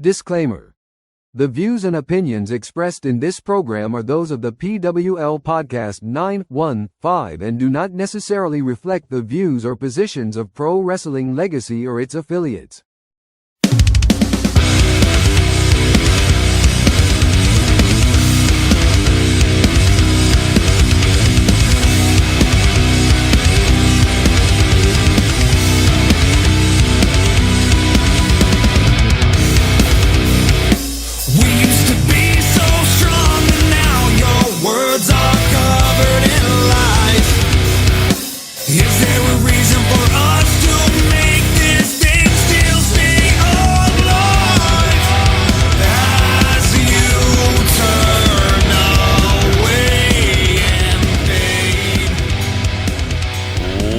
Disclaimer. The views and opinions expressed in this program are those of the PWL Podcast915 and do not necessarily reflect the views or positions of Pro Wrestling Legacy or its affiliates.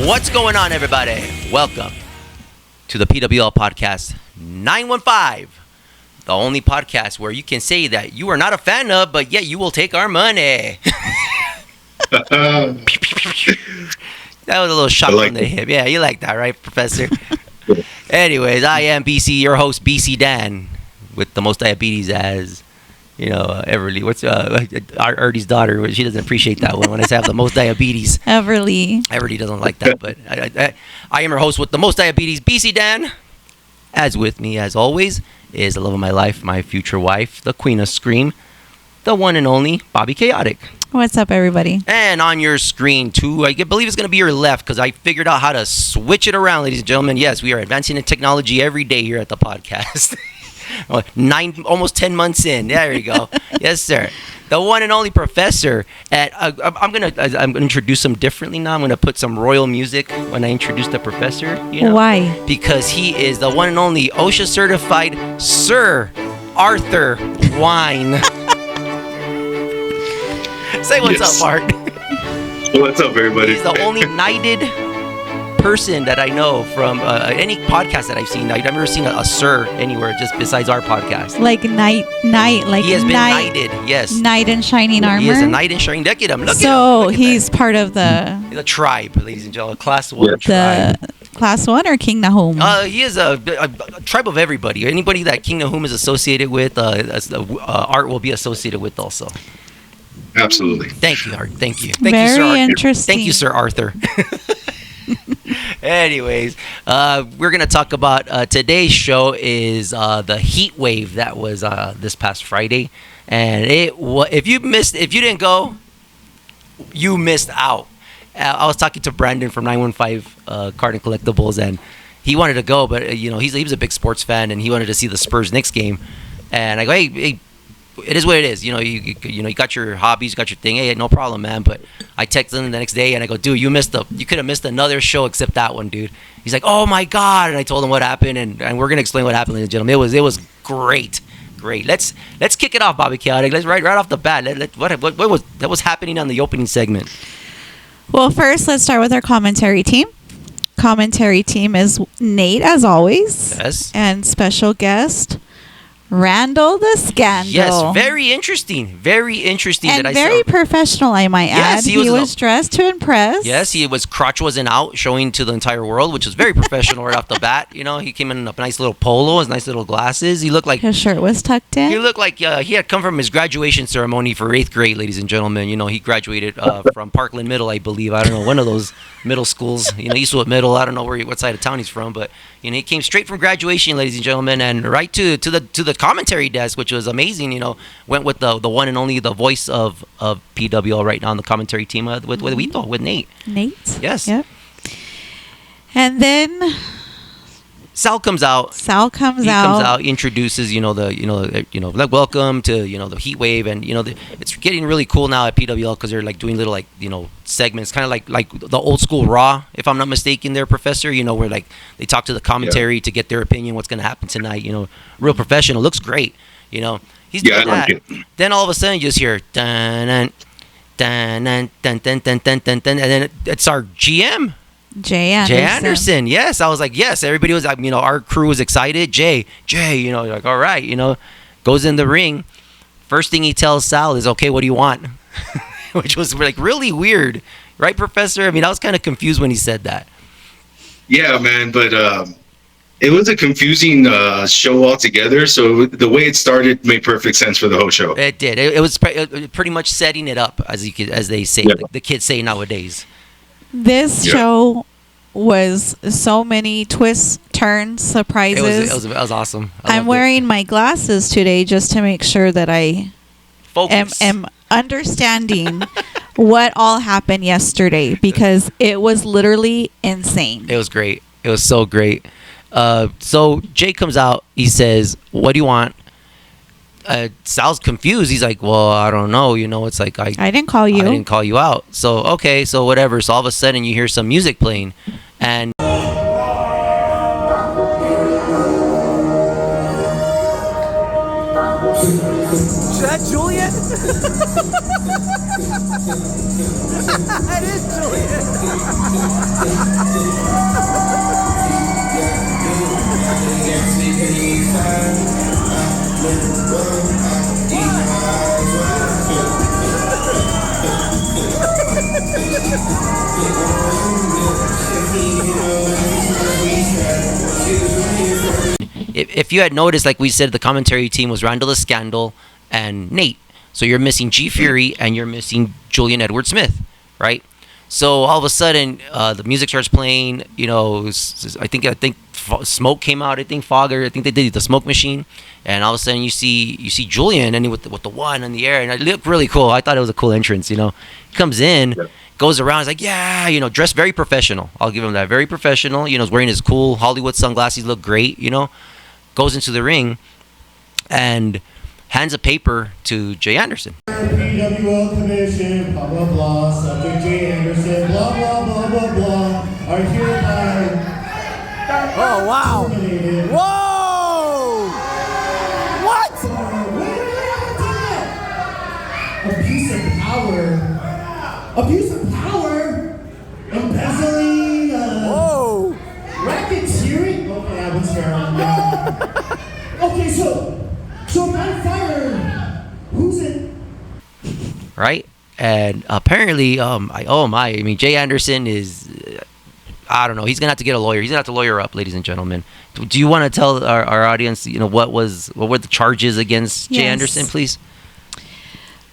What's going on, everybody? Welcome to the PWL Podcast 915, the only podcast where you can say that you are not a fan of, but yet you will take our money. That was a little shot from the hip. Yeah, you like that, right, Professor? Anyways, I am BC, your host, BC Dan, with the most diabetes as... Everly. What's Ernie's daughter? She doesn't appreciate that one when I say I have the most diabetes. Everly doesn't like that, but I am her host with the most diabetes, BC Dan. As with me, as always, is the love of my life, my future wife, the queen of scream, the one and only Bobby Chaotic. What's up, everybody? And on your screen, too, I believe it's going to be your left because I figured out how to switch it around, ladies and gentlemen. Yes, we are advancing in technology every day here at the podcast. almost 10 months in. There you go. Yes, sir. The one and only Professor. I'm gonna introduce him differently now. I'm gonna put some royal music when I introduce the Professor. Why? Because he is the one and only OSHA certified Sir Arthur Wine. Say what's up, Art. What's up, everybody? He's the only knighted person that I know from any podcast that I've seen. I've never seen a sir anywhere just besides our podcast. Like knight, like he has been knighted. Yes, knight in shining armor. He is a knight in shining. Look at him. Look so at him. He's part of the tribe, ladies and gentlemen, class 1 tribe. The class 1 or King Nahum? He is a tribe of everybody. Anybody that King Nahum is associated with, Art will be associated with also. Absolutely. Thank you, Art. Thank you. Very you, Sir Arthur. Interesting. Thank you, Sir Arthur. Anyways, we're going to talk about today's show is the Heat Wave that was this past Friday. And if you didn't go, you missed out. I was talking to Brandon from 915 Card and Collectibles, and he wanted to go, but he was a big sports fan, and he wanted to see the Spurs-Knicks game. And I go, hey, it is what it is. You got your hobbies, you got your thing. Hey, no problem, man. But I texted him the next day and I go, dude, you could have missed another show except that one, dude. He's like, oh my God. And I told him what happened, and we're gonna explain what happened, ladies and gentlemen. It was great. Let's kick it off, Bobby Chaotic. Let's right off the bat. What was happening on the opening segment? Well, first let's start with our commentary team. Commentary team is Nate, as always. Yes. And special guest Randall the Scandal. Yes, very interesting. And very professional, I might add. Yes, he was dressed to impress. Yes, crotch wasn't out, showing to the entire world, which was very professional right off the bat. He came in a nice little polo, his nice little glasses. He looked like his shirt was tucked in. He looked like he had come from his graduation ceremony for 8th grade, ladies and gentlemen. He graduated from Parkland Middle, I believe. I don't know, one of those middle schools. Eastwood Middle. I don't know what side of town he's from, but he came straight from graduation, ladies and gentlemen, and right to the commentary desk, which was amazing. Went with the one and only the voice of PWL right now on the commentary team with Nate. Yes. Yep. And then Sal comes out. Introduces like welcome to the Heat Wave, and it's getting really cool now at PWL because they're like doing little segments, kind of like the old school Raw, if I'm not mistaken. There, Professor, where like they talk to the commentary to get their opinion, what's going to happen tonight. Real professional, looks great. He's doing that. Then all of a sudden you just hear dun dun dun dun dun dun dun dun, and then it's our GM. Jay Anderson. Yes, I was like, yes. Everybody was, our crew was excited. Jay, like, all right, goes in the ring. First thing he tells Sal is, okay, what do you want? Which was like really weird, right, Professor? I was kind of confused when he said that. Yeah, man, but it was a confusing show altogether. So the way it started made perfect sense for the whole show. It did. It was pretty much setting it up, as they say, the kids say nowadays. This show was so many twists, turns, surprises. It was awesome. I'm wearing my glasses today just to make sure that I am understanding what all happened yesterday, because it was literally insane. It was great. It was so great. So Jay comes out. He says, "What do you want?" Sal's confused. He's like, "Well, I don't know. It's like I didn't call you. I didn't call you out. So okay, so whatever." So all of a sudden, you hear some music playing, and Is that Julian? That is Julian. if you had noticed, like we said, the commentary team was Randall the Scandal and Nate. So you're missing G Fury and you're missing Julian Edward Smith, right? So all of a sudden, the music starts playing. I think Smoke came out. I think Fogger. I think they did the Smoke Machine, and all of a sudden you see Julian and with the one in the air, and it looked really cool. I thought it was a cool entrance. He comes in, goes around, he's like, yeah, dressed very professional. I'll give him that, very professional. He's wearing his cool Hollywood sunglasses, look great. Goes into the ring, and hands a paper to Jay Anderson. PWL Commission, blah, blah, blah, subject Jay Anderson, blah, blah, blah, blah, blah, are hereby Oh, wow. terminated. Whoa! What? Abuse of power. Abuse of power? Embezzling? Whoa! Racketeering? Okay, I was fair. Okay, so if I'm fired, who's it? Right? And apparently, Jay Anderson is, I don't know, he's gonna have to get a lawyer. He's gonna have to lawyer up, ladies and gentlemen. Do you want to tell our audience, what were the charges against Jay Anderson, please?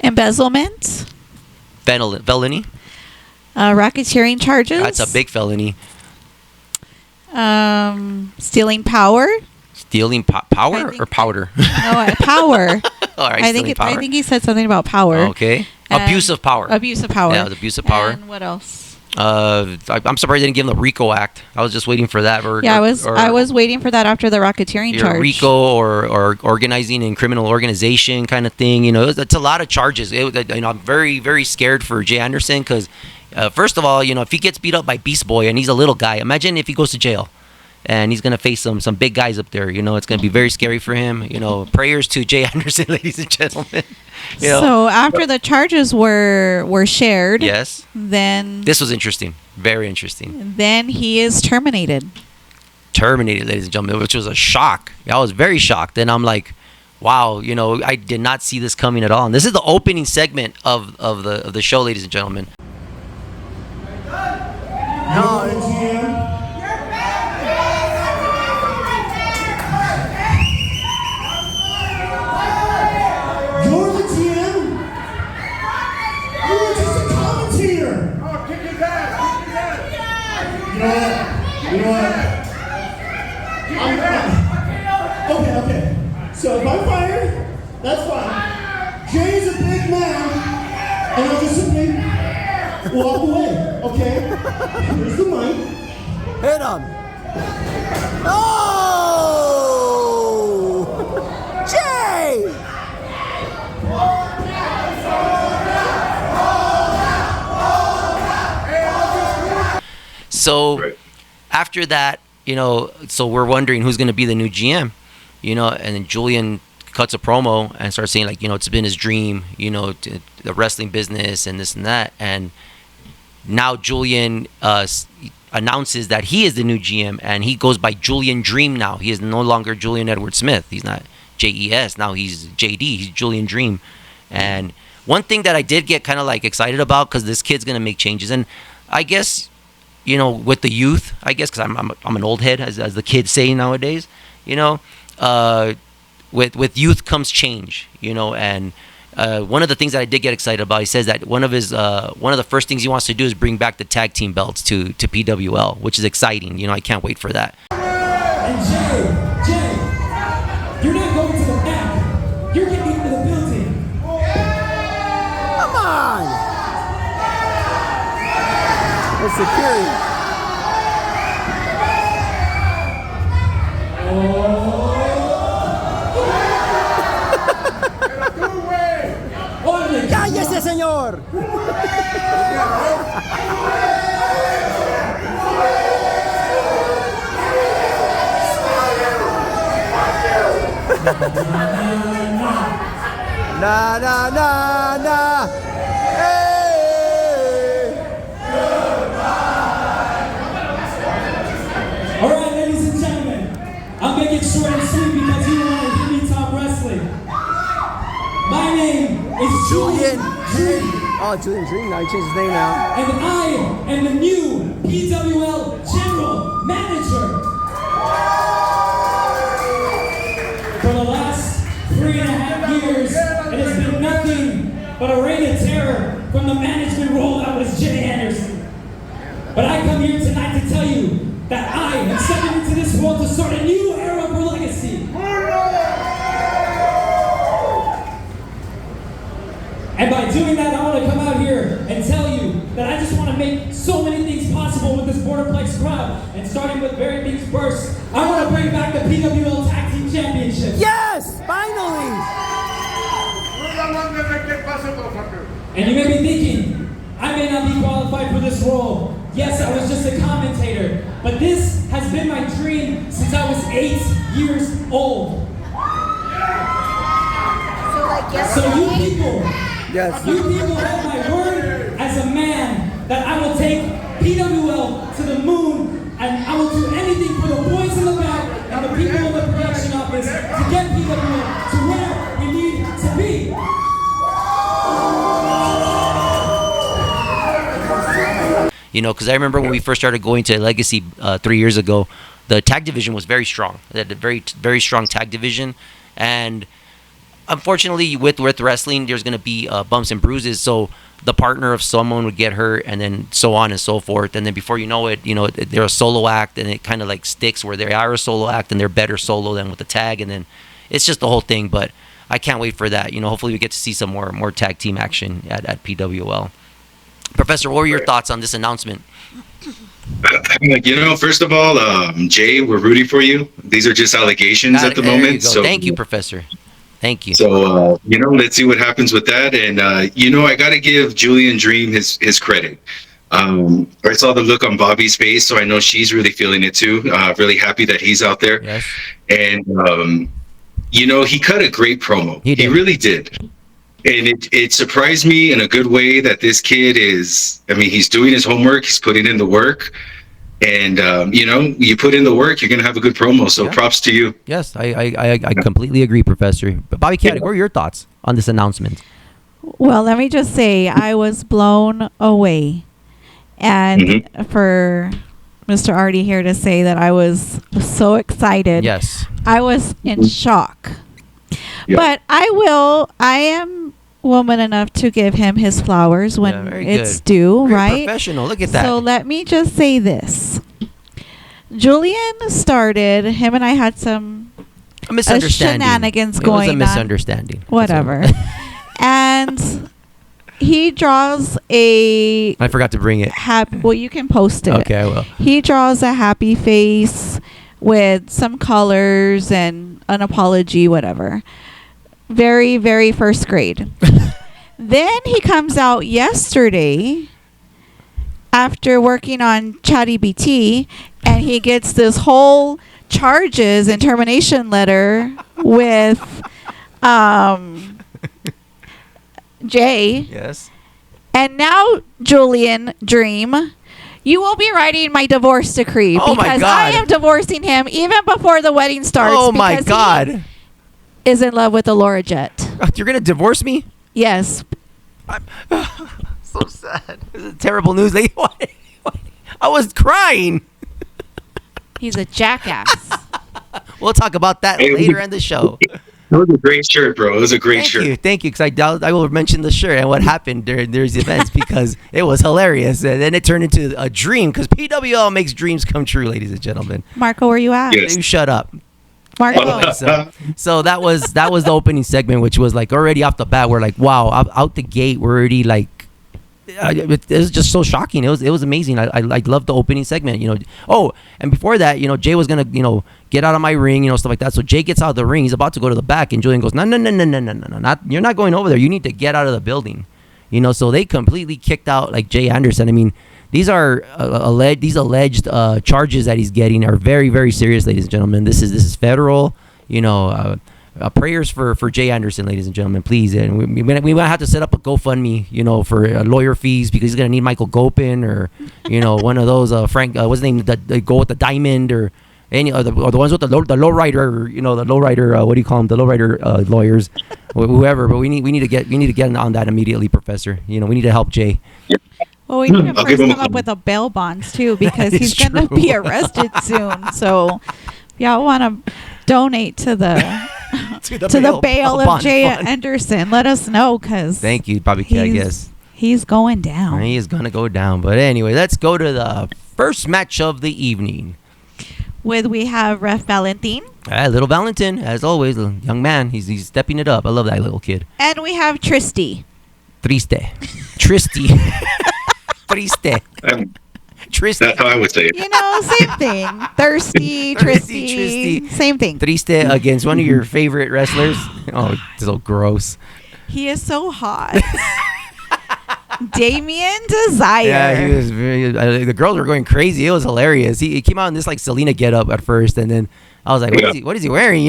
Embezzlement, Felony. racketeering charges. That's a big felony. Stealing power. Stealing power or powder? No, power. All right, I think power. I think he said something about power. Okay. And Abuse of power. Abuse of power. Yeah, the abuse of power. And what else? I'm surprised they didn't give him the RICO Act. I was just waiting for that. I was waiting for that after the racketeering charge. RICO or organizing in criminal organization kind of thing. It's a lot of charges. I'm very, very scared for Jay Anderson because, first of all, if he gets beat up by Beast Boy and he's a little guy, imagine if he goes to jail. And he's gonna face some big guys up there. It's gonna be very scary for him. Prayers to Jay Anderson, ladies and gentlemen. So after the charges were shared, yes, then this was interesting, very interesting. Then he is terminated. Terminated, ladies and gentlemen, which was a shock. I was very shocked, and I'm like, wow, I did not see this coming at all. And this is the opening segment of the show, ladies and gentlemen. No, GM. You're the GM? You were just a commentator. Oh, kick his ass! Kick his ass! You know what? Okay. So if I'm fired, that's fine. Jay's a big man, and I'll just simply walk away, okay? Here's the mic. Hit him! Oh! Jay! So Right. after that, so we're wondering who's going to be the new GM, and then Julian cuts a promo and starts saying like, it's been his dream, the wrestling business and this and that. And now Julian announces that he is the new GM and he goes by Julian Dream now. He is no longer Julian Edward Smith. He's not JES. Now he's JD. He's Julian Dream. And one thing that I did get kind of like excited about, because this kid's going to make changes. And I guess with the youth, I guess, because I'm an old head, as the kids say nowadays. With youth comes change. And one of the things that I did get excited about, he says that one of the first things he wants to do is bring back the tag team belts to PWL, which is exciting. I can't wait for that. And Jay, you're not going to the back. You're getting into the building. Come on! The security. ¡Cállese, señor! Na na na na. Hey. All right, ladies and gentlemen, I'll make it short and sweet because you want to hear me talk wrestling. My name is Julian Dream. Oh, Julian Dream. Now he changed his name now. And I am the new PWL General Manager. For the last 3.5 years, it has been nothing but a reign of terror from the management role that was Jay Anderson. But I come here tonight to tell you that I am stepping into this world to start a new era for legacy. And by doing that, I want to come out here and tell you that I just want to make so many things possible with this Borderplex crowd. And starting with very big bursts, I want to bring back the PWL Tag Team Championships. Yes! Finally! And you may be thinking, I may not be qualified for this role. Yes, I was just a commentator. But this has been my dream since I was 8 years old. So you people... Yes. You people have my word as a man that I will take PWL to the moon and I will do anything for the boys in the back and the people in the production office to get PWL to where we need to be. Because I remember when we first started going to Legacy 3 years ago, the tag division was very strong. They had a very, very strong tag division. And unfortunately, with wrestling, there's going to be bumps and bruises. So the partner of someone would get hurt, and then so on and so forth. And then before you know it, they're a solo act, and it kind of like sticks where they are a solo act, and they're better solo than with the tag. And then it's just the whole thing. But I can't wait for that. Hopefully we get to see some more tag team action at PWL. Professor, what were your thoughts on this announcement? First of all, Jay, we're rooting for you. These are just allegations at the moment. So thank you, Professor. Thank you. So, let's see what happens with that. And, I got to give Julian Dream his credit. I saw the look on Bobby's face, so I know she's really feeling it too. Really happy that he's out there. Yes. And, he cut a great promo. He really did. And it surprised me in a good way that this kid he's doing his homework. He's putting in the work. And, you put in the work, you're going to have a good promo. So props to you. Yes, I completely agree, Professor. But Bobby Caddick, what are your thoughts on this announcement? Well, let me just say I was blown away. And for Mr. Artie here to say that I was so excited. Yes. I was in shock. Yeah. But I am woman enough to give him his flowers when it's due, very right? Professional. Look at that. So let me just say this. Julian started, him and I had some shenanigans going on. It was a misunderstanding. Whatever. And he draws I forgot to bring it. Well, you can post it. Okay, I will. He draws a happy face with some colors and an apology, whatever. Very, very first grade. Then he comes out yesterday after working on Chatty BT, and he gets this whole charges and termination letter with Jay. Yes. And now, Julian Dream, you will be writing my divorce decree because I am divorcing him even before the wedding starts. Oh my God. He is in love with Laura Jet. You're going to divorce me? Yes. I'm so sad. This is terrible news. I'm I was crying. He's a jackass. We'll talk about that later in the show. It was a great shirt, bro. It was a great shirt. Thank you, because I will mention the shirt and what happened during these events because it was hilarious, and then it turned into a dream because PWL makes dreams come true, ladies and gentlemen. Marco, where you at? Yes. You shut up. Marco. So that was the opening segment, which was like already off the bat, we're like, wow, out the gate, we're already like. It was just so shocking. It was amazing. I loved the opening segment. Oh, and before that, Jay was gonna get out of my ring, stuff like that. So Jay gets out of the ring. He's about to go to the back, and Julian goes, no, you're not going over there. You need to get out of the building. So they completely kicked out like Jay Anderson. I mean, these are alleged charges that he's getting are very, very serious, ladies and gentlemen. This is federal. Prayers for Jay Anderson, ladies and gentlemen, please. And we might have to set up a GoFundMe, for lawyer fees because he's gonna need Michael Gopin or one of those Frank. What's his name? That go with the diamond or any or the ones with the lowrider. The lowrider. What do you call them? The lowrider lawyers, whoever. But we need to get on that immediately, Professor. We need to help Jay. Well, we need to first come up with a bail bonds too because he's gonna be arrested soon. So, if y'all want to donate to the. to the bail of Jay Anderson. Let us know because thank you, Bobby K. I guess he's going down. He is gonna go down. But anyway, let's go to the first match of the evening. We have Ref Valentin. Little Valentin, as always, a young man. He's stepping it up. I love that little kid. And we have Tristy. Tristy. Tristy. That's how I would say it. Same thing. Thirsty, Tristy. Same thing. Triste against one of your favorite wrestlers. Oh, so gross. He is so hot. Damien Desire. Yeah, he was very. The girls were going crazy. It was hilarious. He came out in this like Selena getup at first, and then I was like, what is he wearing?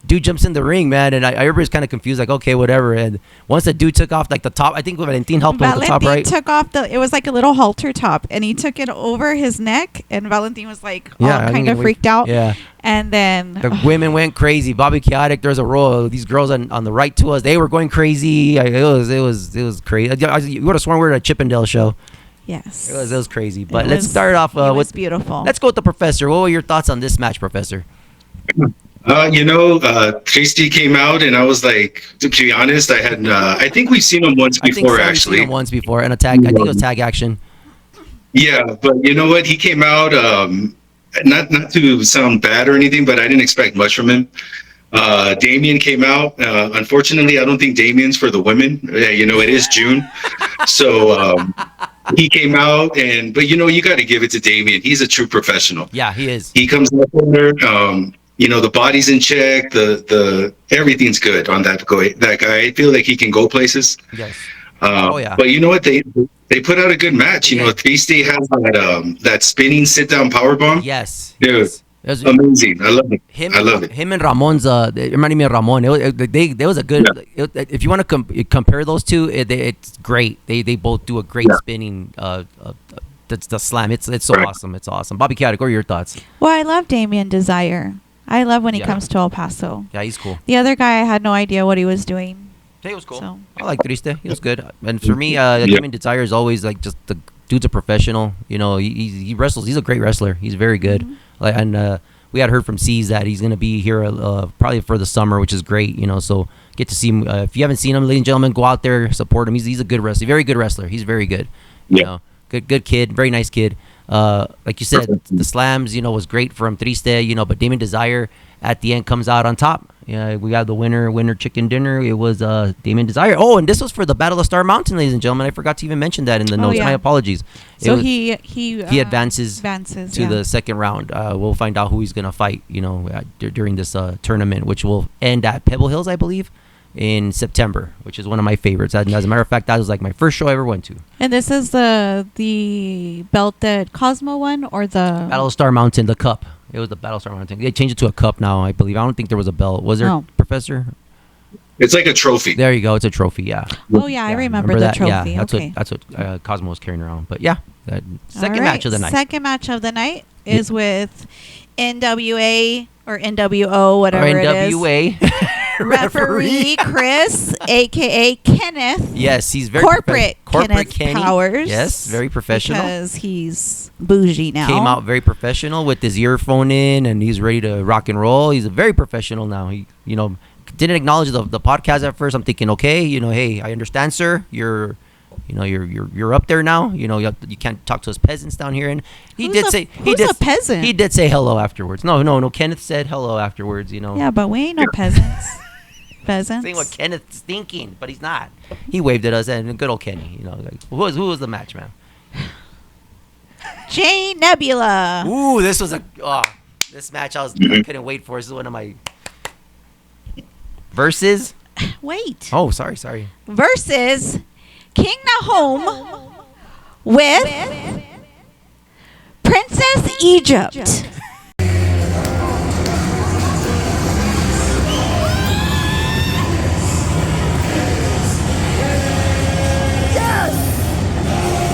Dude jumps in the ring, man, and everybody's kind of confused, like, okay, whatever. And once the dude took off like the top, I think Valentin helped him with the top, right? Took off it was like a little halter top, and he took it over his neck, and Valentin was like all kind of freaked out. Yeah. And then the women went crazy. Bobby Chaotic, there's a roll. These girls on the right to us, they were going crazy. It was crazy. You would have sworn we were at a Chippendale show. Yes. It was crazy. But let's start off with beautiful. Let's go with the Professor. What were your thoughts on this match, Professor? Tasty came out, and I was like, to be honest, I think we've seen him once before, actually. We've seen him once before, and a tag. I think it was tag action. Yeah, but you know what? He came out, not to sound bad or anything, but I didn't expect much from him. Damien came out. Unfortunately, I don't think Damien's for the women. It is June. So he came out, but you got to give it to Damien. He's a true professional. Yeah, he is. He comes out there. The body's in check. The everything's good on that guy. That guy, I feel like he can go places. Yes. Yeah. But you know what? They put out a good match. Tasty has that spinning sit down power bomb. Yes. Dude. Yes. It was amazing. I love it. I love it. Him and Ramon's, it reminded me of Ramon. They was a good. Yeah. If you want to compare those two, it's great. They both do a great spinning. That's the slam. It's so awesome. It's awesome. Bobby Chaotic, what are your thoughts? Well, I love Damien Desire. I love when he comes to El Paso. Yeah, he's cool. The other guy, I had no idea what he was doing. He was cool. So. I like Triste. He was good. And for me, Damien Desire is always like just the dude's a professional. He wrestles. He's a great wrestler. He's very good. Mm-hmm. We had heard from C's that he's going to be here probably for the summer, which is great. So get to see him. If you haven't seen him, ladies and gentlemen, go out there, support him. He's a good wrestler. Very good wrestler. He's very good. Good kid. Very nice kid. Like you said, the slams, was great for him. Triste, but Damien Desire at the end comes out on top. Yeah, we got the winner chicken dinner. It was Damien Desire. Oh, and this was for the Battle of Star Mountain, ladies and gentlemen. I forgot to even mention that in the notes. My apologies. So he advances to the second round. We'll find out who he's gonna fight. During this tournament, which will end at Pebble Hills, I believe, in September, which is one of my favorites. As a matter of fact, that was like my first show I ever went to. And this is the belt that Cosmo won, or the Battle of Star Mountain, the cup. It was the Battle Star Mountain. They changed it to a cup now, I believe. I don't think there was a belt. Was there, Professor? It's like a trophy. There you go. It's a trophy, yeah. Oh, yeah. I remember the that? trophy. Yeah, that's what Cosmo was carrying around. But, yeah, second match of the night. Second match of the night is with NWA or NWO, whatever it is. NWA. referee Chris, aka Kenneth. Yes, he's very corporate Kenneth Kenny. Powers. Yes, very professional. Because he's bougie now. Came out very professional with his earphone in, and he's ready to rock and roll. He's a very professional now. He, didn't acknowledge the podcast at first. I'm thinking, okay, hey, I understand, sir. You're up there now. You can't talk to us peasants down here. And Who's a peasant? He did say hello afterwards. No. Kenneth said hello afterwards. Yeah, but we ain't no peasants. Peasants. Saying what Kenneth's thinking, but he's not. He waved at us, and good old Kenny. Who was the match, man? J Nebula. Ooh, this was this match I couldn't wait for. This is one of my versus. Wait. Oh, sorry. Versus King Nahum with Princess Egypt. Yes!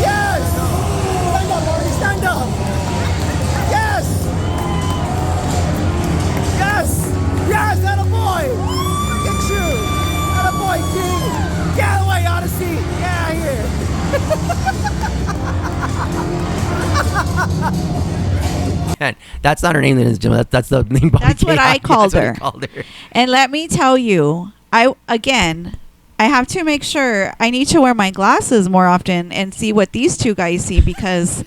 Yes! Stand up, Marty, stand up! Yes! Yes! Yes, attaboy! Get you! Attaboy, King! Get out of the way, Odyssey! Get out of here! Man, that's not her name, ladies and gentlemen. That's the name. That's what I called her. That's what I called her. And let me tell you, I have to make sure I need to wear my glasses more often and see what these two guys see because,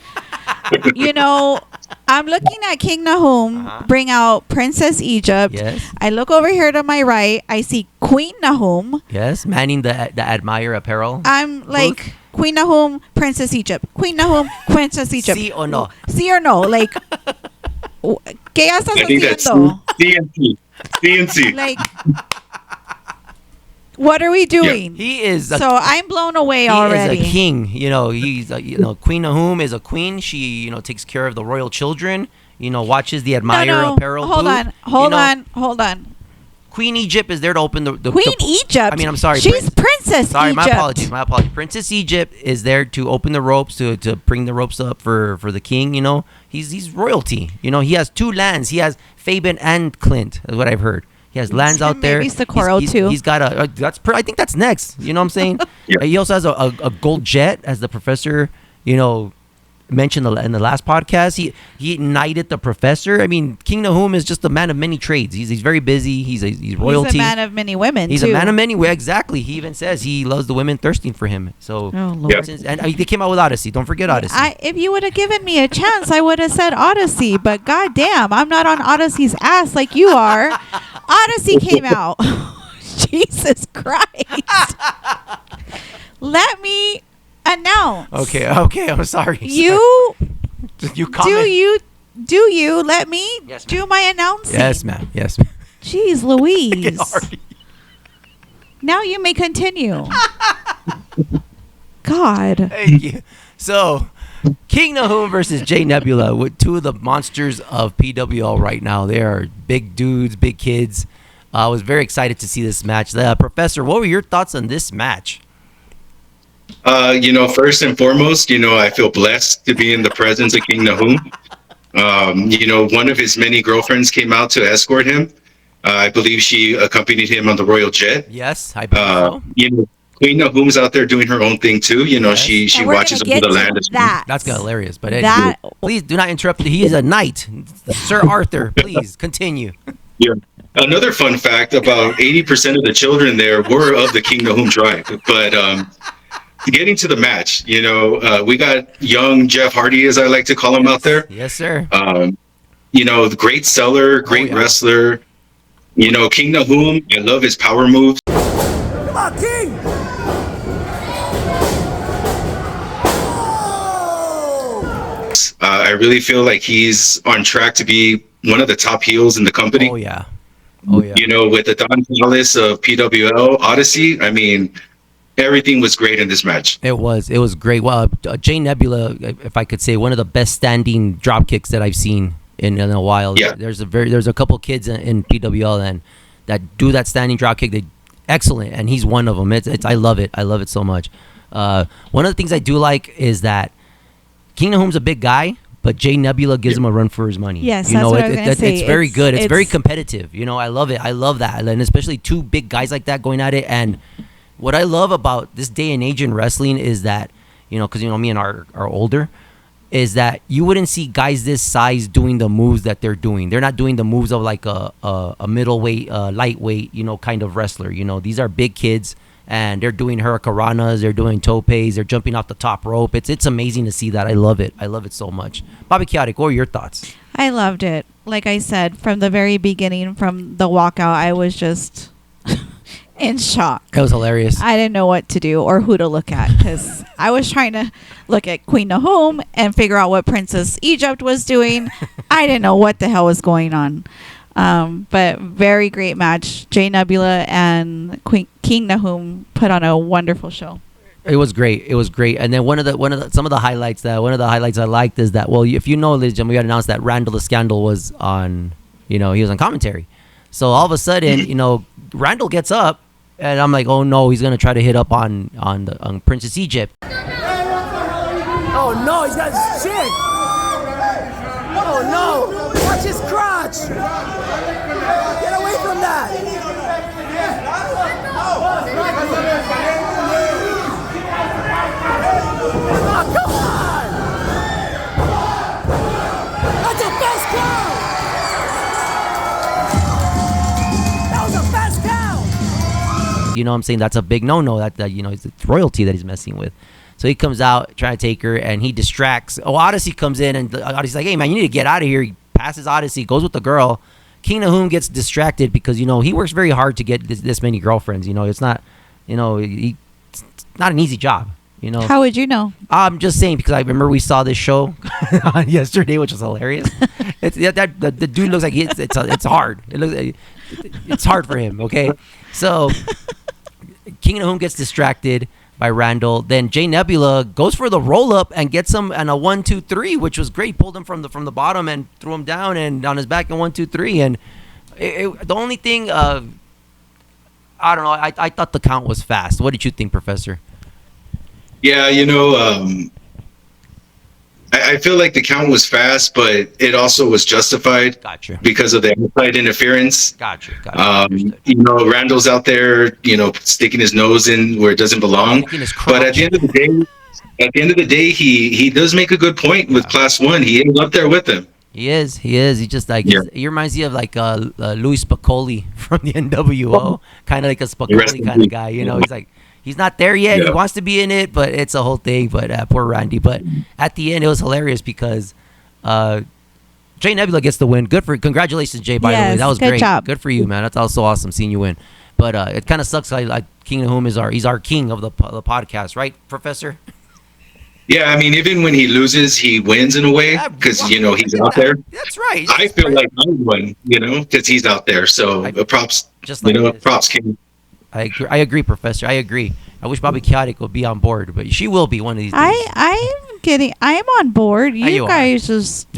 I'm looking at King Nahum bring out Princess Egypt. Yes. I look over here to my right. I see Queen Nahum. Yes, manning the Admire apparel. I'm like, booth. Queen Nahum, Princess Egypt. Queen Nahum, Princess Egypt. Sí o no? Sí or no? Like, ¿qué estás I think that's haciendo? CNC. Like, what are we doing? He is. So I'm blown away He already. is a king. He's Queen Nahum is a queen. She takes care of the royal children. Watches the Admire apparel. Hold booth. on. Queen Egypt is there to open the Queen Egypt. I mean, I'm sorry. She's Princess Sorry, Egypt. my apology. Princess Egypt is there to open the ropes, to bring the ropes up for the king. He's royalty. He has two lands. He has Fabian and Clint, is what I've heard. He has lands out there. Maybe Socorro too. He's got I think that's next. You know what I'm saying? Yeah. He also has a gold jet, as the professor, mentioned in the last podcast. He knighted the professor. I mean, King Nahum is just a man of many trades. He's very busy. He's royalty. He's a man of many women. He's too. a man of many ways. Exactly. He even says he loves the women thirsting for him. So, Oh Lord. and they came out with Odyssey. Don't forget Odyssey. If you would have given me a chance, I would have said Odyssey. But goddamn, I'm not on Odyssey's ass like you are. Odyssey came out. Jesus Christ. Let me announce. Okay. I'm sorry. You comment. do you let me Yes, do my announcing? Yes, ma'am. Jeez Louise. Already. Now you may continue. God. Thank you. So, King Nahum versus J Nebula, with two of the monsters of PWL right now. They are big dudes, big kids. I was very excited to see this match. Professor, what were your thoughts on this match? First and foremost, I feel blessed to be in the presence of King Nahum. One of his many girlfriends came out to escort him. I believe she accompanied him on the royal jet. Yes, I believe so. Queen Nahum's out there doing her own thing too. Yes. She And we're watches gonna over the get land. to that. That's hilarious. But That- please do not interrupt. He is a knight. Sir Arthur, please continue. Yeah. Another fun fact: about 80% of the children there were of the King Nahum tribe. But getting to the match, we got young Jeff Hardy, as I like to call him, out there. Yes, sir. The great seller, great wrestler. King Nahum, I love his power moves. Come on, King! Oh! I really feel like he's on track to be one of the top heels in the company. Oh yeah. With the Don Callis of PWL Odyssey, I mean, everything was great in this match. It was great. Well, J Nebula, if I could say, one of the best standing drop kicks that I've seen in a while. Yeah. There's a couple kids in PWL and that do that standing drop kick. They excellent, and he's one of them. I love it. I love it so much. One of the things I do like is that King Nahum's a big guy, but Jay Nebula gives him a run for his money. Yes, that's what I was gonna say. It's very good. It's very it's- competitive. You know, I love it. I love that, and especially two big guys like that going at it. And what I love about this day and age in wrestling is that, you know, because, you know, me and are older, is that you wouldn't see guys this size doing the moves that they're doing. They're not doing the moves of like a middleweight, lightweight, you know, kind of wrestler. You know, these are big kids, and they're doing hurricanranas, they're doing topes, they're jumping off the top rope. It's amazing to see that. I love it. I love it so much. Bobby Chaotic, what are your thoughts? I loved it. Like I said, from the very beginning, from the walkout, I was just in shock. That was hilarious. I didn't know what to do or who to look at, because I was trying to look at Queen Nahum and figure out what Princess Egypt was doing. I didn't know what the hell was going on. But very great match. Jay Nebula and King Nahum put on a wonderful show. It was great. It was great. And then some of the highlights I liked is that, well, if you know, ladies and gentlemen, we got announced that Randall the Scandal was on, you know, he was on commentary. So all of a sudden, you know, Randall gets up, and I'm like, oh no, he's gonna try to hit up on Princess Egypt. Oh no, he's got his chick. Oh no, watch his crotch. Get away from that. Oh, come on. That's a fast count. That was a fast count. You know what I'm saying? That's a big no-no. That you know, it's royalty that he's messing with. So he comes out trying to take her, and he distracts. Oh, Odyssey comes in, and Odyssey's like, hey, man, you need to get out of here. He passes Odyssey, goes with the girl. King Nahum gets distracted because, you know, he works very hard to get this many girlfriends. You know, it's not, you know, it's not an easy job, you know. How would you know? I'm just saying because I remember we saw this show yesterday, which was hilarious. The dude looks like it's hard. It's hard for him, okay? So King Nahum gets distracted by Randall. Then Jay Nebula goes for the roll up and gets him on a 1-2-3, which was great. Pulled him from the bottom and threw him down and on his back in 1-2-3. And the only thing, I don't know. I thought the count was fast. What did you think, Professor? Yeah, you know, I feel like the count was fast, but it also was justified. Gotcha. Because of the outside interference. Gotcha. You know, Randall's out there, you know, sticking his nose in where it doesn't belong. But at the end of the day, he does make a good point with Class 1. He is up there with them. He is. He just like he reminds you of like Louis Spicoli from the NWO, kind of like a Spicoli kind of guy. You know, he's like. He's not there yet. Yeah. He wants to be in it, but it's a whole thing. But poor Randy. But at the end, it was hilarious because Jay Nebula gets the win. Congratulations, Jay. By the way, that was great. Job. Good for you, man. That's also awesome seeing you win. But it kind of sucks. Like King Nahum he's our king of the podcast, right, Professor? Yeah, I mean, even when he loses, he wins in a way because you know he's out there. That's right. I feel like I won, you know, because he's out there. So props, just like props, King. I agree, Professor. I agree. I wish Bobby Chaotic would be on board, but she will be one of these days. I'm on board. You guys just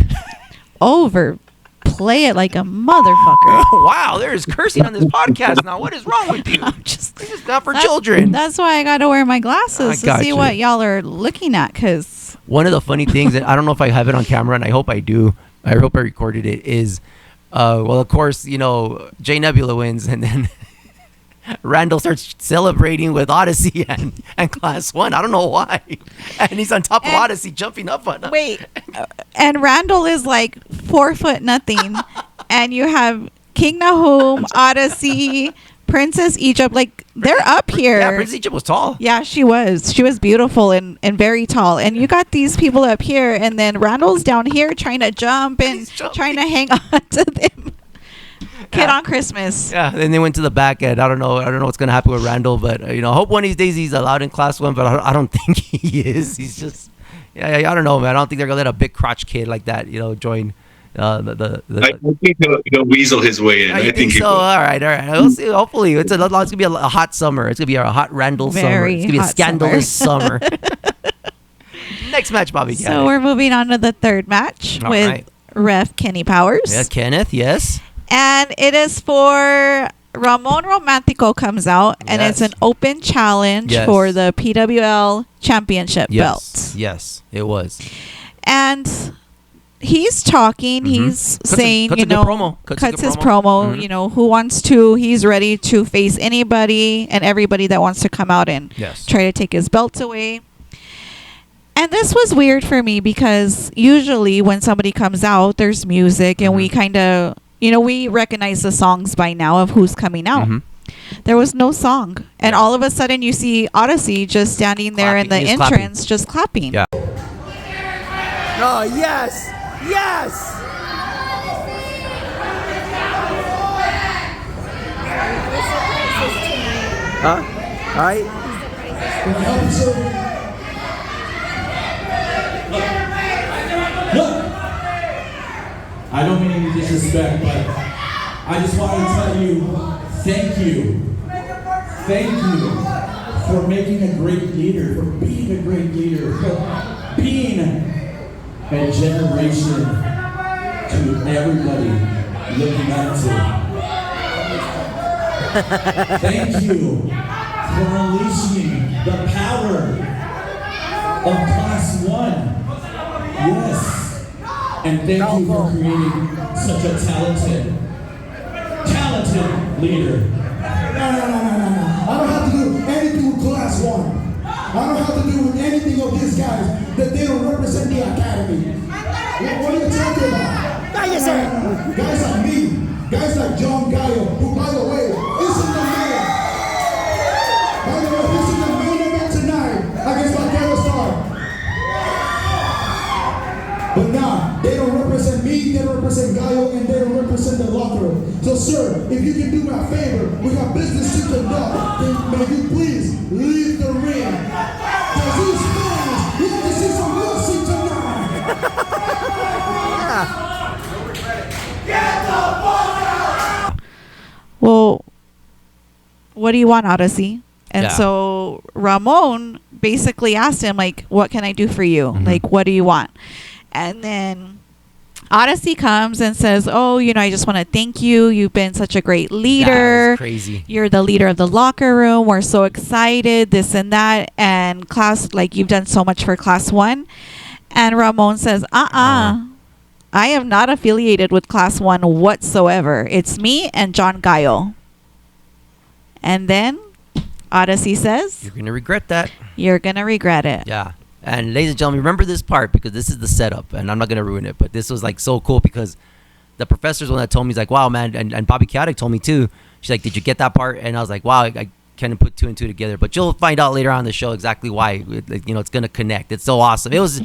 overplay it like a motherfucker. Wow, there is cursing on this podcast now. What is wrong with you? This is not for children. That's why I got to wear my glasses to see what y'all are looking at. Cause one of the funny things, and I don't know if I have it on camera, and I hope I do. I hope I recorded it. Is well, of course, you know, Jay Nebula wins, and then Randall starts celebrating with Odyssey and Class 1. I don't know why. And he's on top of Odyssey jumping up on him. Wait. And Randall is like 4 foot nothing. And you have King Nahum, Odyssey, Princess Egypt. Like, they're up here. Yeah, Princess Egypt was tall. Yeah, she was. She was beautiful and very tall. And you got these people up here. And then Randall's down here trying to jump and trying to hang on to them. Kid on Christmas. Yeah, then they went to the back end. I don't know what's gonna happen with Randall, but you know, I hope one of these days he's allowed in Class 1. But I don't think he is. He's just, I don't know, man. I don't think they're gonna let a big crotch kid like that, you know, join the. I think he'll weasel his way in. I think so. All right. We'll see. Hopefully, it's gonna be a hot summer. It's gonna be a hot Randall summer. It's gonna be a scandalous summer. Next match, Bobby. So we're moving on to the third match with Ref Kenny Powers. Yeah, Kenneth. Yes. And it is for Ramon Romantico comes out, and it's an open challenge for the PWL Championship belt. Yes, it was. And he's talking. He's saying, cuts you a good know, promo. cuts a good his promo. Mhm. You know, who wants to? He's ready to face anybody and everybody that wants to come out and Yes. try to take his belts away. And this was weird for me because usually when somebody comes out, there's music and we kind of, you know, we recognize the songs by now of who's coming out. Mhm. There was no song. And all of a sudden you see Odyssey just standing there in the Clapping. He was entrance, just clapping. Yeah. Oh, yes! Yes! Huh? All right. Look, I don't mean any disrespect, but I just want to tell you, thank you. Thank you for making a great leader, for being a great leader, for being a generation to everybody looking up to. Thank you for unleashing the power of Class 1. Yes. And thank you for creating such a talented leader. No. I don't have to do anything with Class 1. I don't have to do with anything of these guys that they don't represent the academy. What are you talking about? Now you say it. Guys like me, guys like John Gallo, who, by the way, is in the main. By the way, he's in the main event tonight against my Star. But now, they don't represent me, they don't represent Gallo, and they don't represent the locker room. So, sir, if you can do me a favor, we got business to conduct, then may you please leave the ring. Because these fans want to see some mercy tonight. Well, what do you want, Odyssey? And Yeah. so Ramon basically asked him, like, what can I do for you? Like, what do you want? And then Odyssey comes and says, oh, you know, I just want to thank you. You've been such a great leader. That was crazy. You're the leader of the locker room. We're so excited, this and that. And class, like, you've done so much for Class 1. And Ramon says, I am not affiliated with Class 1 whatsoever. It's me and John Gallo. And then Odyssey says, You're going to regret that. you're going to regret it. Yeah. And ladies and gentlemen, remember this part because this is the setup and I'm not going to ruin it. But this was like so cool because the professor's one that told me, he's like, wow, man. And Bobby Chaotic told me too. She's like, did you get that part? And I was like, wow, I can't put two and two together. But you'll find out later on in the show exactly why. You know, it's going to connect. It's so awesome. It was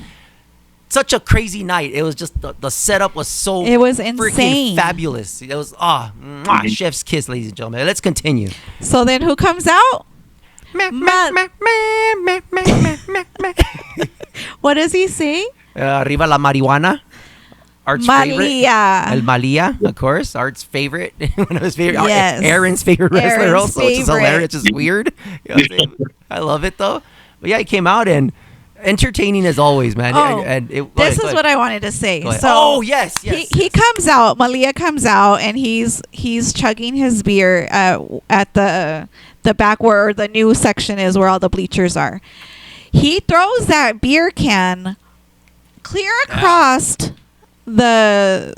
such a crazy night. It was just the setup was so It was freaking insane. fabulous. It was chef's kiss, ladies and gentlemen. Let's continue. So then who comes out? What does he say? Arriba la marihuana. Art's favorite. Malia. El Malia, of course. Art's favorite. One of his favorite. Yes. Aaron's favorite wrestler Aaron's also, which is favorite. hilarious. It's just weird. You know what I'm saying? I love it though. But yeah, he came out and entertaining as always, man. Oh, and it, this is what I wanted to say. Go ahead. So Oh, yes. he comes out. Malia comes out, and he's chugging his beer at the back where the new section is, where all the bleachers are. He throws that beer can clear across the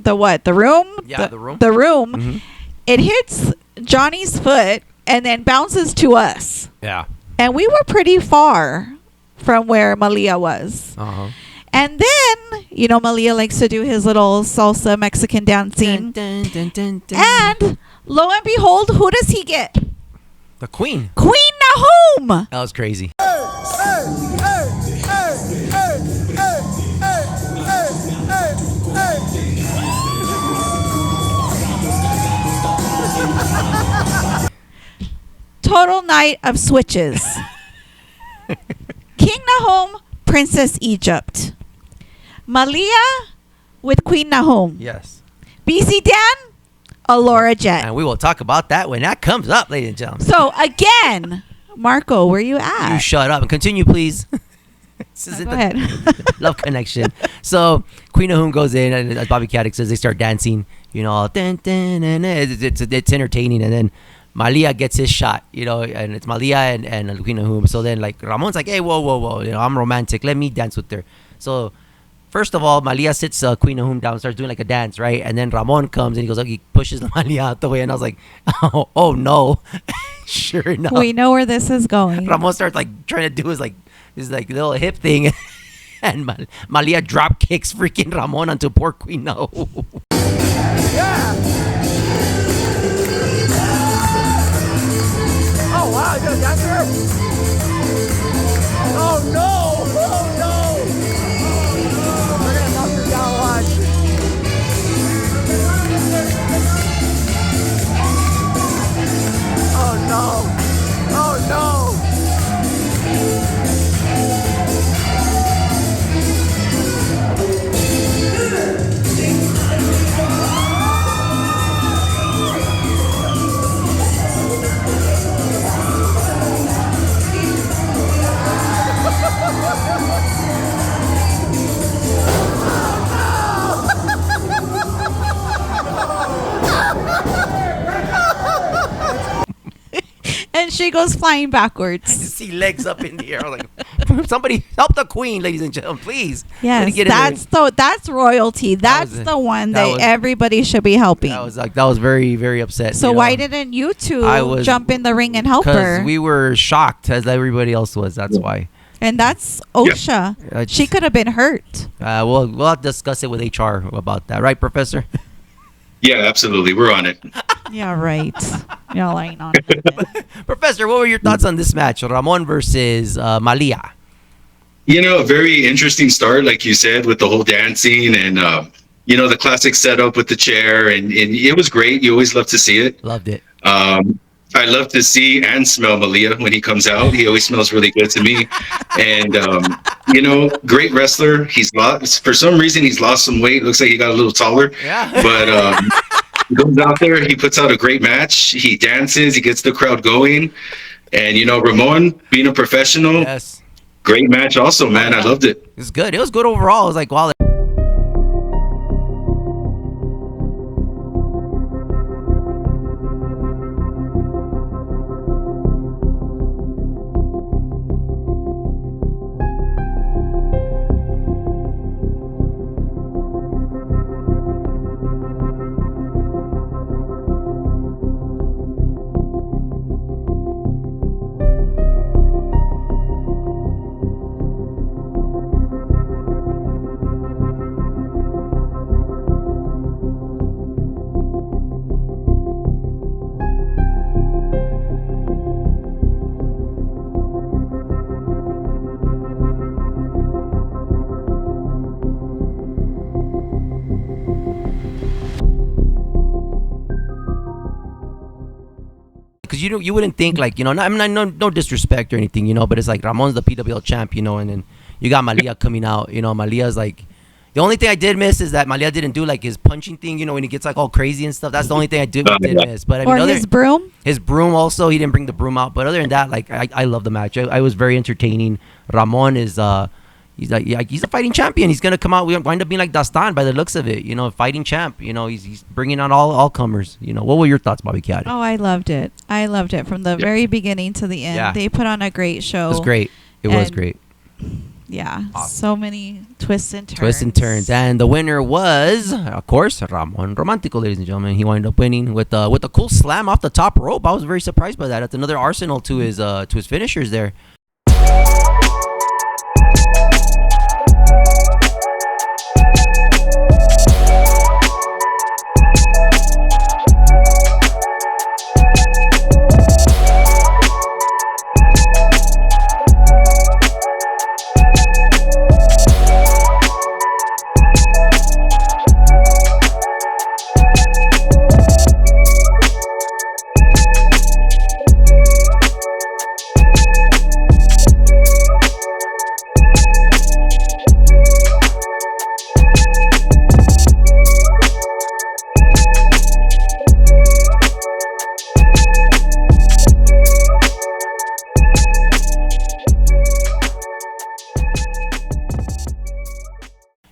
what? The room? Yeah, the room. The room. Mhm. It hits Johnny's foot and then bounces to us. Yeah. And we were pretty far from where Malia was. Uh-huh. And then, you know, Malia likes to do his little salsa Mexican dancing. Dun, dun, dun, dun. And lo and behold, who does he get? The Queen. Queen Nahum! That was crazy. Total night of switches. King Nahum, Princess Egypt. Malia with Queen Nahum. Yes. BC Dan, Alora Jet. And we will talk about that when that comes up, ladies and gentlemen. So again, Marco, where you at? You shut up and continue, please. This Oh, isn't go the ahead. love connection. So Queen Nahum goes in, and as Bobby Caddick says, they start dancing. You know, dun, dun, dun, dun. It's entertaining, and then Malia gets his shot. You know, and it's Malia and Queen Nahum. So then, like Ramon's like, hey, whoa, you know, I'm romantic. Let me dance with her. So first of all, Malia sits Queen Nahum down, starts doing like a dance, right? And then Ramon comes and he goes, like, he pushes Malia out the way, and I was like, oh no, sure enough, We know where this is going. Ramon starts like trying to do his little hip thing, and Malia drop kicks freaking Ramon onto poor Queen Nahum. Yeah. Oh wow, you're a dancer? Oh no! Oh no! We're gonna knock her down, watch. Oh no! Oh no! And she goes flying backwards. See legs up in the air. I was like, somebody help the queen, ladies and gentlemen, please. Yes, that's royalty. That's the one that everybody should be helping. That was very, very upset. So why didn't you two jump in the ring and help her? Because we were shocked, as everybody else was. That's why. And that's OSHA. Yeah. She could have been hurt. We'll discuss it with HR about that, right, Professor? Yeah, absolutely. We're on it. Yeah, right. You're lying on it. Professor, what were your thoughts on this match, Ramon versus Malia? You know, a very interesting start, like you said, with the whole dancing and, the classic setup with the chair. And it was great. You always love to see it. Loved it. I love to see and smell Malia when he comes out. He always smells really good to me. And, great wrestler. For some reason, he's lost some weight. Looks like he got a little taller. Yeah. But he goes out there. He puts out a great match. He dances. He gets the crowd going. And, Ramon, being a professional, Yes. great match also, man. I loved it. It was good. It was good overall. I was like, wow. Because you wouldn't think no disrespect or anything, but it's like Ramon's the PWL champ, and then you got Malia coming out. Malia's like, the only thing I did miss is that Malia didn't do like his punching thing, when he gets like all crazy and stuff. That's the only thing I did miss. But I mean, his broom. His broom also, he didn't bring the broom out. But other than that, like I love the match. I was very entertaining. Ramon is he's a fighting champion. He's gonna come out. We wind up being like Dastan by the looks of it. Fighting champ. He's bringing on all comers. What were your thoughts, Bobby Chiari? Oh, I loved it. I loved it from the very beginning to the end. Yeah. They put on a great show. It was great. It was great. Yeah, Awesome. so many twists and turns. And the winner was, of course, Ramon Romantico, ladies and gentlemen. He wound up winning with a cool slam off the top rope. I was very surprised by that. That's another arsenal to his finishers there.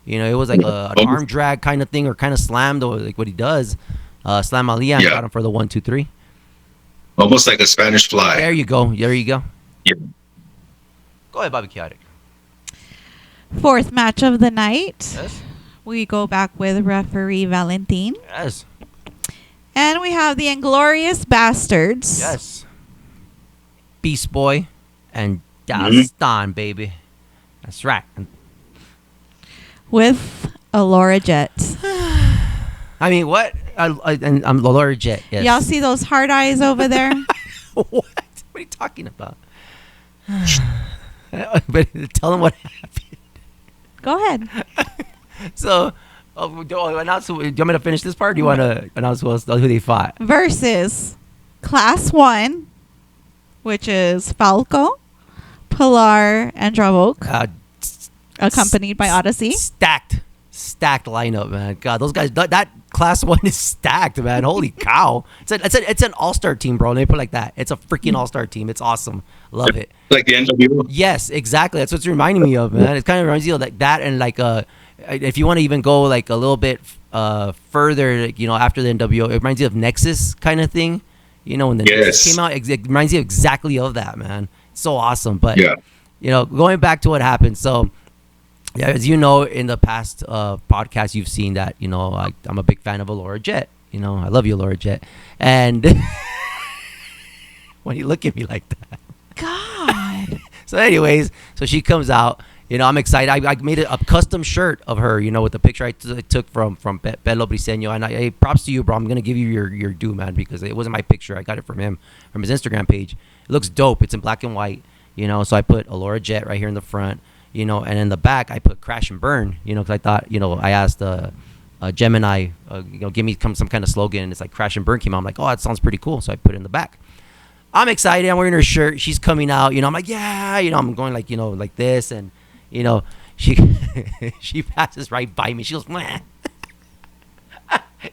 It was like an arm drag kind of thing, or kind of slammed, or like what he does. Slam Malia and got him for the 1, 2, 3. Almost like a Spanish fly. There you go. Yeah. Go ahead, Bobby Chiari. Fourth match of the night. Yes. We go back with referee Valentin. Yes. And we have the Inglorious Bastards. Yes. Beast Boy and Dastan, baby. That's right. With Allura Jet. I mean, what? And I'm Allura Jet. Yes. Y'all see those hard eyes over there? What? What are you talking about? But tell them what happened. Go ahead. So, do you want me to finish this part? Or do you want to announce who they fought? Versus Class 1, which is Falco, Pilar, and Dravok, accompanied by Odyssey. Stacked lineup, man. God, those guys. That Class 1 is stacked, man. Holy cow! It's an all-star team, bro. Let me put it like that. It's a freaking all-star team. It's awesome. Love it. Like the NWO. Yes, exactly. That's what's reminding me of, man. It kind of reminds you of like that, and like if you want to even go like a little bit further, like, after the NWO, it reminds you of Nexus kind of thing. When the Nexus came out, it reminds you exactly of that, man. It's so awesome. But going back to what happened, so. Yeah, as you know, in the past podcasts, you've seen that, I'm a big fan of Allura Jet. I love you, Allura Jet. And when you look at me like that. God. So anyways, so she comes out. I'm excited. I made a custom shirt of her, with the picture I took from Pelo Briseño. And hey, props to you, bro. I'm going to give you your due, man, because it wasn't my picture. I got it from him, from his Instagram page. It looks dope. It's in black and white, so I put Allura Jet right here in the front. And in the back I put Crash and Burn, because I thought, I asked Gemini, give me some kind of slogan, and it's like Crash and Burn came out. I'm like, oh, that sounds pretty cool. So I put it in the back. I'm excited. I'm wearing her shirt. She's coming out. I'm like, yeah. I'm going like, like this, and she she passes right by me. She goes, meh.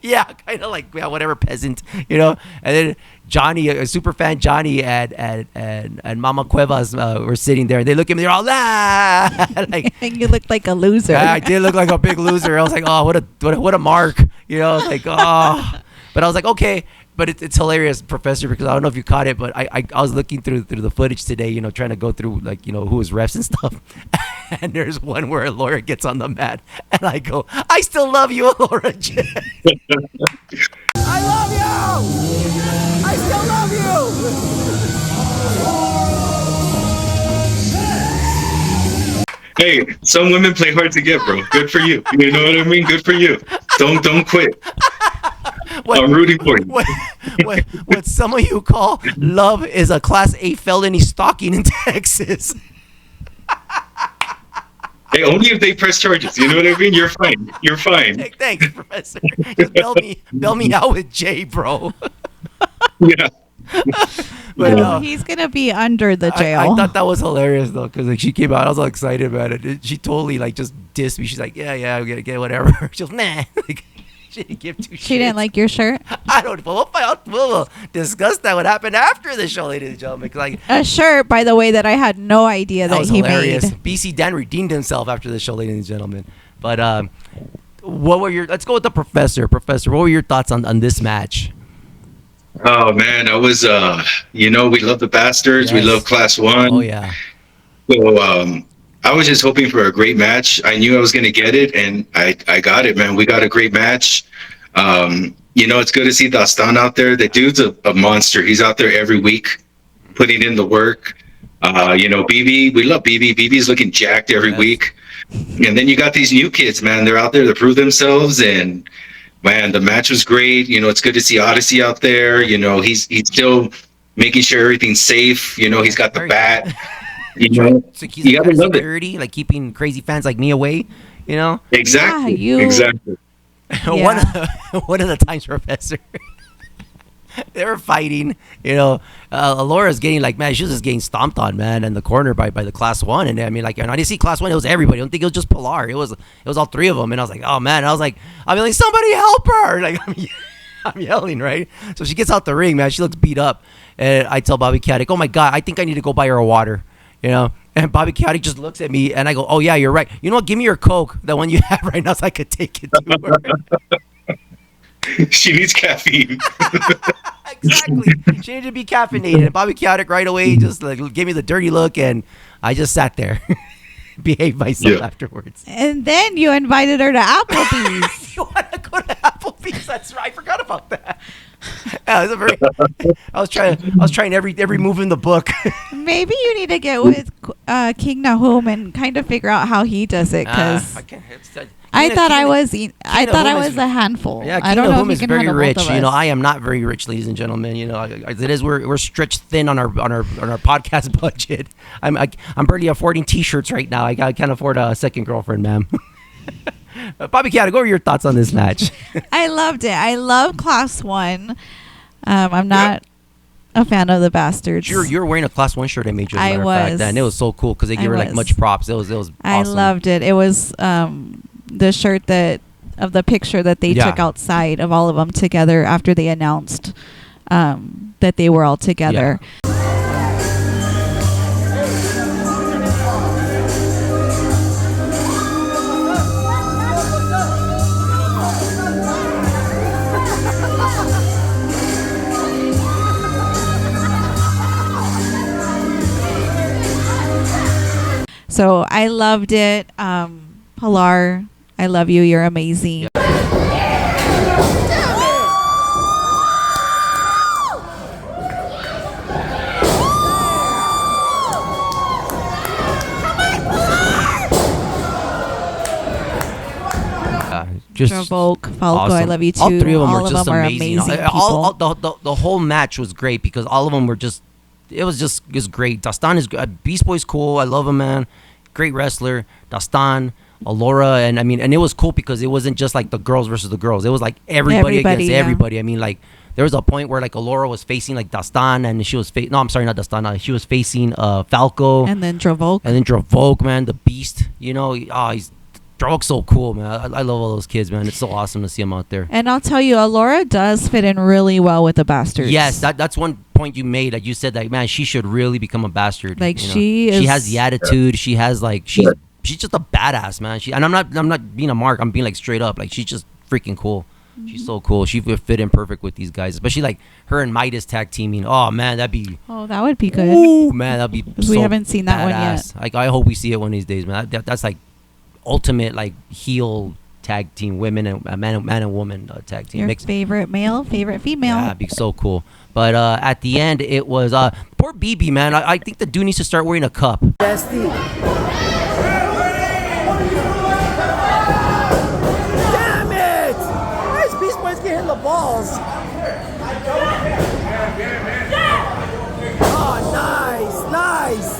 Yeah, kind of like whatever peasant, And then Johnny, a super fan Johnny and Mama Cuevas were sitting there. They look at me. They're all like, you look like a loser. Yeah, I did look like a big loser. I was like, oh, what a mark, I was like, oh, but I was like, okay. But it's hilarious, Professor, because I don't know if you caught it, but I was looking through the footage today, trying to go through like who was refs and stuff. And there's one where Allura gets on the mat, and I go, I still love you, Allura. I love you! I still love you! Hey, some women play hard to get, bro. Good for you. You know what I mean? Good for you. Don't quit. I'm rooting for you. What some of you call love is a Class A felony stalking in Texas. Hey, only if they press charges. You know what I mean? You're fine. You're fine. Hey, thanks, Professor. Just bail me out with Jay, bro. Yeah. But he's gonna be under the jail. I thought that was hilarious though, because like she came out, I was all excited about it. She totally like just dissed me. She's like, yeah, we gotta get whatever. She was nah. Like, she didn't give two shits. She didn't like your shirt? I don't know. We'll discuss that. What happened after the show, ladies and gentlemen. Like, a shirt, by the way, that I had no idea that was he hilarious. made. BC Dan redeemed himself after the show, ladies and gentlemen. But let's go with the Professor. Professor, what were your thoughts on this match? Oh man, I was we love the Bastards. Yes. We love Class 1. Oh yeah. So I was just hoping for a great match. I knew I was going to get it, and I got it, man. We got a great match. It's good to see Dastan out there. The dude's a monster. He's out there every week putting in the work. BB, we love BB. BB's looking jacked every week. And then you got these new kids, man. They're out there to prove themselves, and man, the match was great. It's good to see Odyssey out there. He's still making sure everything's safe. He's got the bat. So he's you gotta love security, like keeping crazy fans like me away. Exactly. Yeah, Exactly. Yeah. one of the times, Professor, they were fighting. Allura's getting like, man, she was just getting stomped on, man, in the corner by the Class 1. And I mean, like, I didn't see Class 1. It was everybody. I don't think it was just Pilar. It was all three of them. And I was like, oh man. And I was like, somebody help her! Like, I'm yelling, right? So she gets out the ring, man. She looks beat up, and I tell Bobby Caddick, oh my god, I think I need to go buy her a water. And Bobby Caddick just looks at me, and I go, oh yeah, you're right. You know what? Give me your Coke, the one you have right now, so I could take it to her. She needs caffeine. Exactly. She needed to be caffeinated. And Bobby Caddick right away just like gave me the dirty look, and I just sat there. behave myself Yeah. afterwards. And then you invited her to Applebee's. You want to go to Applebee's? That's right. I forgot about that. Yeah, I was trying every move in the book. Maybe you need to get with King Nahum and kind of figure out how he does it, because I can't. I thought I was Nahum is a handful. Yeah, I King don't know Nahum if is you can very handle rich. both of You know, us. I am not very rich, ladies and gentlemen. You know, as it is, we're stretched thin on our podcast budget. I'm barely affording T-shirts right now. I can't afford a second girlfriend, ma'am. Bobby Cat, go over your thoughts on this match. I loved it. I love Class 1. I'm not a fan of the Bastards. You're wearing a Class 1 shirt I made you, as a I matter of fact, was. and it was so cool because they gave her like was. much props. It was awesome. I loved it. It was the shirt of the picture that they Yeah. took outside of all of them together after they announced that they were all together. So I loved it. Pilar, I love you. You're amazing. Just Provoke, Falco, awesome. I love you too. All three of them all were of just them amazing. are amazing All people. the whole match was great because all of them were just. It was just great. Dastan is Beast Boy's cool. I love him, man. Great wrestler. Dastan, Alora, and it was cool because it wasn't just like the girls versus the girls. It was like everybody against yeah. everybody. I mean, like there was a point where like Alora was facing like Dastan, and she was no, I'm sorry, not Dastan. She was facing Falco, And then Dravoke. and then Dravok, man, the Beast. You know, he's Dravok's so cool, man. I love all those kids, man. It's so awesome to see them out there. And I'll tell you, Alora does fit in really well with the Bastards. Yes, that's one point you made. That you said that, man, she should really become a bastard. Like, you know? she she is- has the attitude. She has like she's just a badass, man. And I'm not being a mark. I'm being like straight up. Like she's just freaking cool. She's so cool. She would fit in perfect with these guys, especially like her and Midas tag teaming. Oh man, that'd be. Oh, that would be good. Ooh, man, that'd be. We so haven't seen that one yet. badass. Like I hope we see it one of these days, man. That's like ultimate like heel tag team, women and man and woman tag team. Your Mixed. favorite male, favorite female. Yeah, it'd be so cool. But at the end, it was poor BB, man. I think the dude needs to start wearing a cup. Bestie. Damn it! Why is Beast Boy's getting the balls? Oh, nice.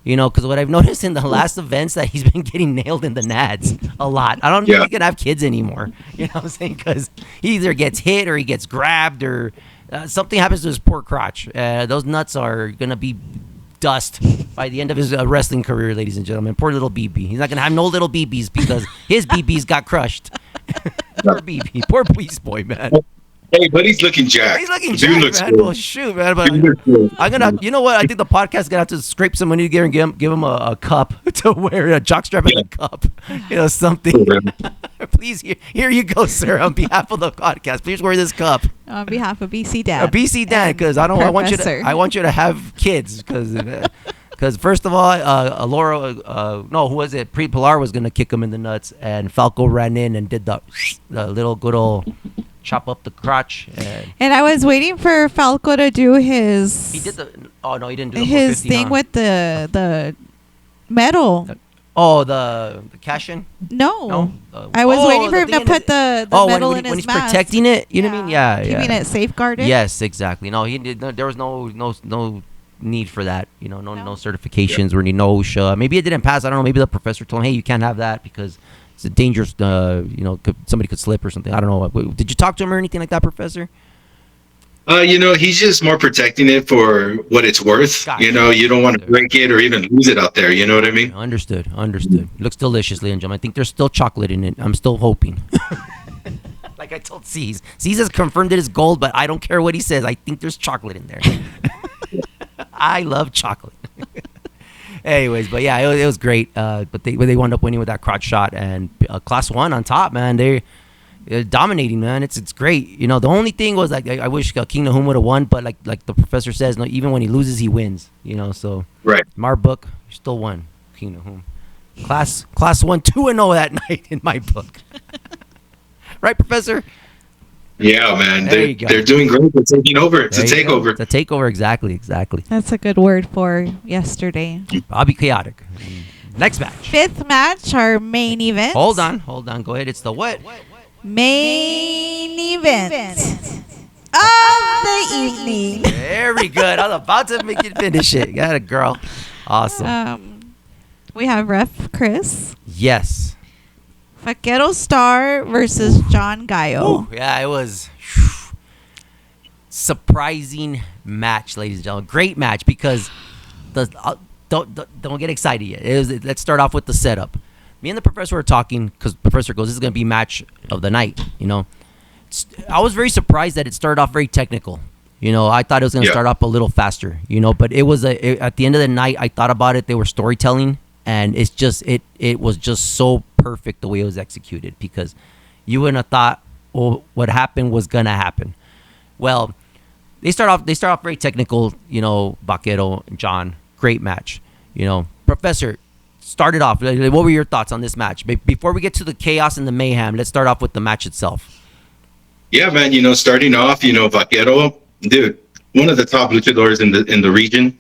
You know, because what I've noticed in the last events that he's been getting nailed in the nads a lot. I don't think he can have kids anymore. You know what I'm saying? Because he either gets hit or he gets grabbed or something happens to his poor crotch. Those nuts are going to be dust by the end of his wrestling career, ladies and gentlemen. Poor little BB. He's not going to have no little BBs because his BBs got crushed. Poor BB. Poor Beast Boy, man. Hey, but he's looking jacked. He's looking Dude jacked, looks man. cool. Well, shoot, man. But Dude looks cool. I'm gonna, you know what? I think the podcast is gonna have to scrape some money together and give him a cup to wear, a jockstrap and a cup, you know, something. Please, here you go, sir. On behalf of the podcast, please wear this cup. On behalf of BC Dad. BC Dad, because I want you to have kids, because first of all, Alora, no, who was it? Pilar was gonna kick him in the nuts, and Falco ran in and did the little good old chop up the crotch. And I was waiting for Falco to do his. He did he didn't do the his 450, thing huh? with the medal. Oh, the cash in? No. I was waiting for him to put the medal in his when he's mask. protecting it, you know what I mean? Yeah, Keeping it safeguarded. Yes, exactly. No, he did. There was no need for that. You know, no certifications or no OSHA. Maybe it didn't pass. I don't know. Maybe the professor told him, hey, you can't have that because it's a dangerous. Somebody could slip or something. I don't know. Did you talk to him or anything like that, Professor? He's just more protecting it for what it's worth. Gotcha. You know, you don't want to break it or even lose it out there. You know what I mean? Understood. It looks delicious, ladies and gentlemen. I think there's still chocolate in it. I'm still hoping. Like I told C's. C's has confirmed it is gold, but I don't care what he says. I think there's chocolate in there. I love chocolate. Anyways, but yeah, it was great. But they wound up winning with that crotch shot and Class 1 on top, man. dominating, man. It's great. You know, the only thing was like I wish King Nahum would have won, but like the professor says, no, even when he loses, he wins. You know, so Right. in our book, you still won, King Nahum. Class won 2-0 that night in my book. Right, Professor? Yeah, man. There you go. They're doing great. They're taking over. It's a takeover. It's a takeover, exactly. That's a good word for yesterday. I'll be chaotic. Next match. Fifth match, our main event. Hold on. Go ahead. It's the what? Main event of the evening. Very good. I was about to make it finish it. Got it, girl. Awesome. We have Ref Chris. Yes. Vaquero Star versus John Gallo. Yeah, it was surprising match, ladies and gentlemen. Great match because don't get excited yet. Let's start off with the setup. Me and the professor were talking because the professor goes, "This is going to be match of the night." You know, I was very surprised that it started off very technical. You know, I thought it was going to start off a little faster. You know, but it was at the end of the night. I thought about it. They were storytelling. And it's just it was just so perfect the way it was executed because you wouldn't have thought what happened was gonna happen. Well, they start off very technical, you know, Vaquero and John, great match. You know, Professor, started off. What were your thoughts on this match? Before we get to the chaos and the mayhem, let's start off with the match itself. Yeah, man. You know, starting off, you know, Vaquero, dude, one of the top luchadors in the region.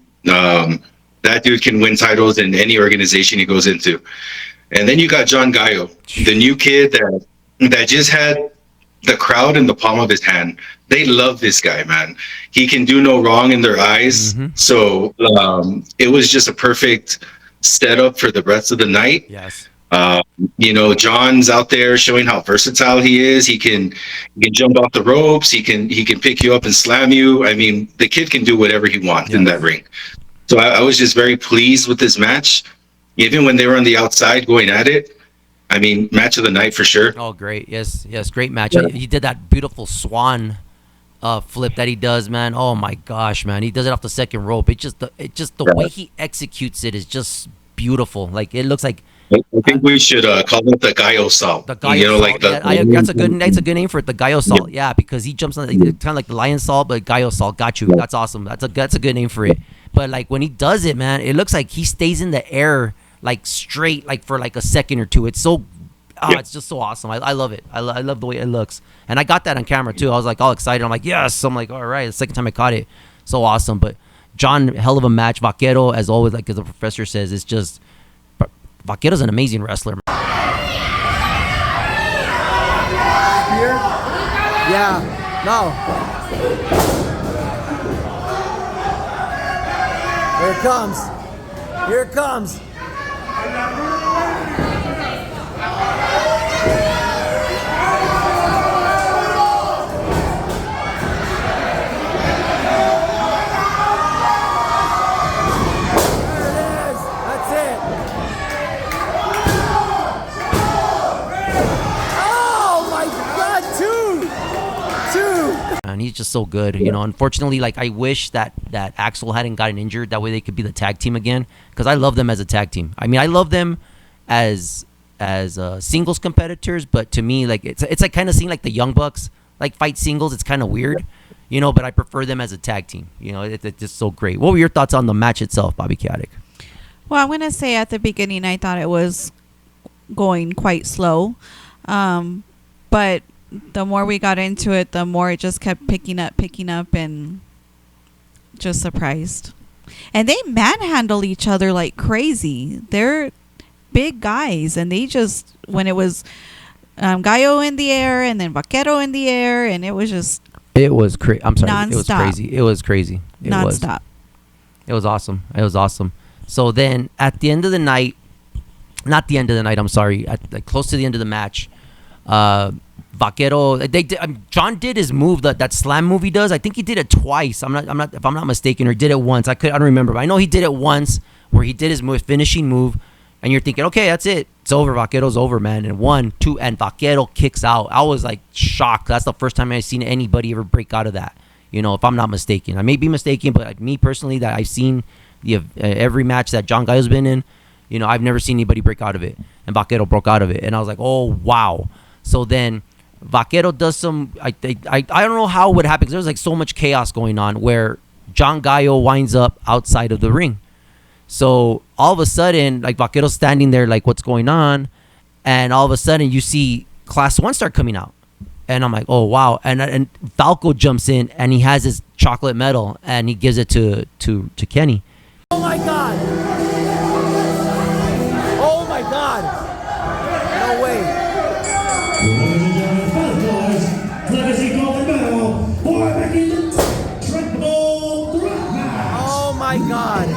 That dude can win titles in any organization he goes into. And then you got John Gallo, the new kid that just had the crowd in the palm of his hand. They love this guy, man. He can do no wrong in their eyes. Mm-hmm. So it was just a perfect setup for the rest of the night. Yes. You know, John's out there showing how versatile he is. He can jump off the ropes. He can pick you up and slam you. I mean, the kid can do whatever he wants in that ring. So I was just very pleased with this match. Even when they were on the outside going at it, I mean, match of the night for sure. Oh, great. Yes, great match. Yeah. He did that beautiful swan flip that he does, man. Oh, my gosh, man. He does it off the second rope. It just the way he executes it is just beautiful. Like, it looks like... I think we should call it the Gallo Salt. The Gallo Salt. That's a good name for it. The Gallo Salt. Yeah, because he jumps on kind of like the lion salt, but Gallo Salt. Got you. That's awesome. That's a good name for it. But like when he does it, man, it looks like he stays in the air like straight, like for like a second or two. It's so, it's just so awesome. I love it. I love the way it looks, and I got that on camera too. I was like all excited. I'm like, yes. I'm like, all right. The second time I caught it, so awesome. But John, hell of a match. Vaquero, as always, like as the professor says, it's just Vaquero's an amazing wrestler. Here? Yeah. No. Here it comes. Here it comes. And he's just so good, you know. Unfortunately, like I wish that Axel hadn't gotten injured. That way they could be the tag team again. Because I love them as a tag team. I mean, I love them as singles competitors, but to me, like it's like kind of seeing like the Young Bucks like fight singles. It's kind of weird, you know. But I prefer them as a tag team. You know, it's just so great. What were your thoughts on the match itself, Bobby Chaotic? Well, I'm gonna say at the beginning I thought it was going quite slow, but the more we got into it, the more it just kept picking up, and just surprised. And they manhandle each other like crazy. They're big guys, and they just, when it was Gallo in the air and then Vaquero in the air, and it was just... It was crazy. I'm sorry. Non-stop. It was crazy. It was crazy. Non-stop. It was awesome. It was awesome. So then at the end of the night, not the end of the night, I'm sorry, like close to the end of the match, Vaquero, John did his move, that slam move he does. I think he did it twice. I'm not if I'm not mistaken, or did it once. I don't remember, but I know he did it once where he did his finishing move, and you're thinking, okay, that's it. It's over. Vaquero's over, man. And 1, 2, and Vaquero kicks out. I was like shocked. That's the first time I've seen anybody ever break out of that. You know, if I'm not mistaken, I may be mistaken, but me personally, that I've seen every match that John Gallo's been in, you know, I've never seen anybody break out of it, and Vaquero broke out of it, and I was like, oh wow. So then Vaquero does some. I don't know how it would happen because there was like so much chaos going on where John Gallo winds up outside of the ring. So all of a sudden, like Vaquero's standing there, like what's going on, and all of a sudden you see Class 1 start coming out, and I'm like, oh wow, and Falco jumps in and he has his chocolate medal and he gives it to Kenny. Oh my God! Oh my God! No way! Oh my God!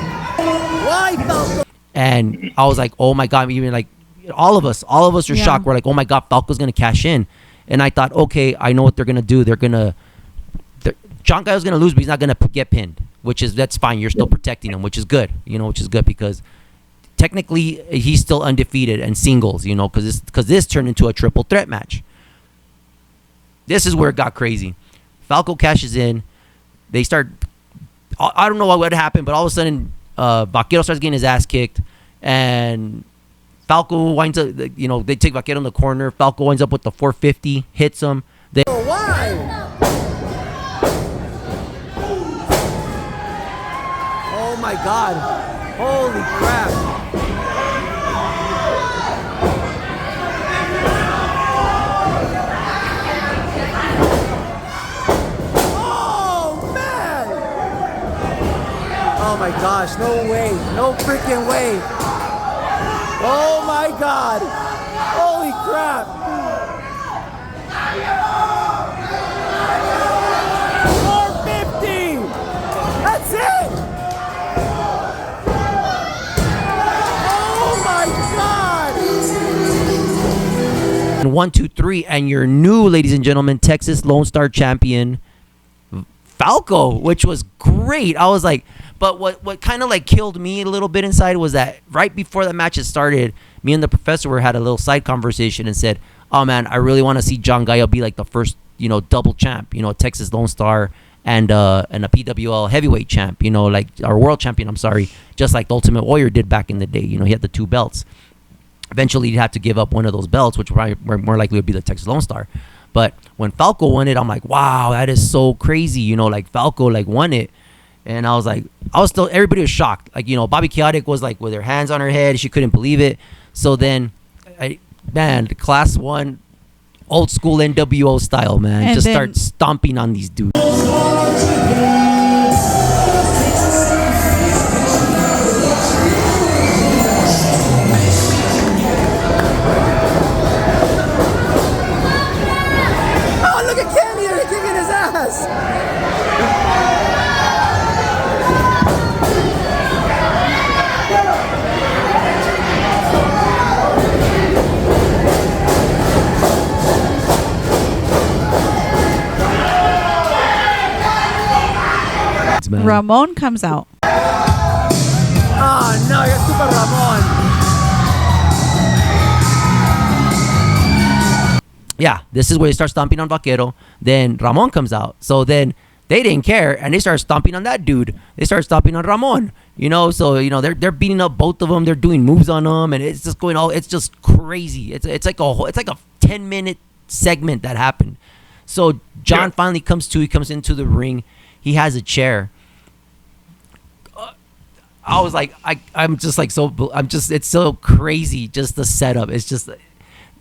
Why Falco? And I was like, oh my God, even like all of us are shocked. We're like, oh my God, Falco's gonna cash in. And I thought, okay, I know what they're gonna do. John Gallo's gonna lose, but he's not gonna get pinned, that's fine. You're still protecting him, which is good, which is good because technically he's still undefeated in singles, because this turned into a triple threat match. This is where it got crazy. Falco cashes in. They start. I don't know what happened, but all of a sudden, Vaquero starts getting his ass kicked, and Falco winds up. They take Vaquero in the corner. Falco winds up with the 450, hits him. Why? Oh my God! Holy crap! Oh my gosh, no way, no freaking way. Oh my God, holy crap. 450, that's it. Oh my God. And 1, 2, 3, and your new, ladies and gentlemen, Texas Lone Star champion, Falco, which was great. I was like, but what kind of like killed me a little bit inside was that right before the match had started, me and the professor had a little side conversation and said, oh man, I really want to see John Gallo be like the first, double champ, Texas Lone Star and a PWL heavyweight champ, like our world champion, I'm sorry, just like the Ultimate Warrior did back in the day. He had the 2 belts. Eventually he'd have to give up one of those belts, which probably more likely would be the Texas Lone Star. But when Falco won it, I'm like, wow, that is so crazy. Like Falco like won it. And I was like, everybody was shocked. Like, Bobby Chaotic was like with her hands on her head. She couldn't believe it. So then, the Class 1, old school NWO style, man. And just start stomping on these dudes. Oh, look at Kenny, they're kicking his ass. Ramon comes out. Oh no, you're Super Ramon. Yeah, this is where they start stomping on Vaquero. Then Ramon comes out. So then they didn't care, and they start stomping on that dude. They start stomping on Ramon. So they're beating up both of them. They're doing moves on them, and it's just going all. It's just crazy. It's like a 10-minute segment that happened. So John finally comes into the ring. He has a chair. I was like, it's so crazy, just the setup. It's just,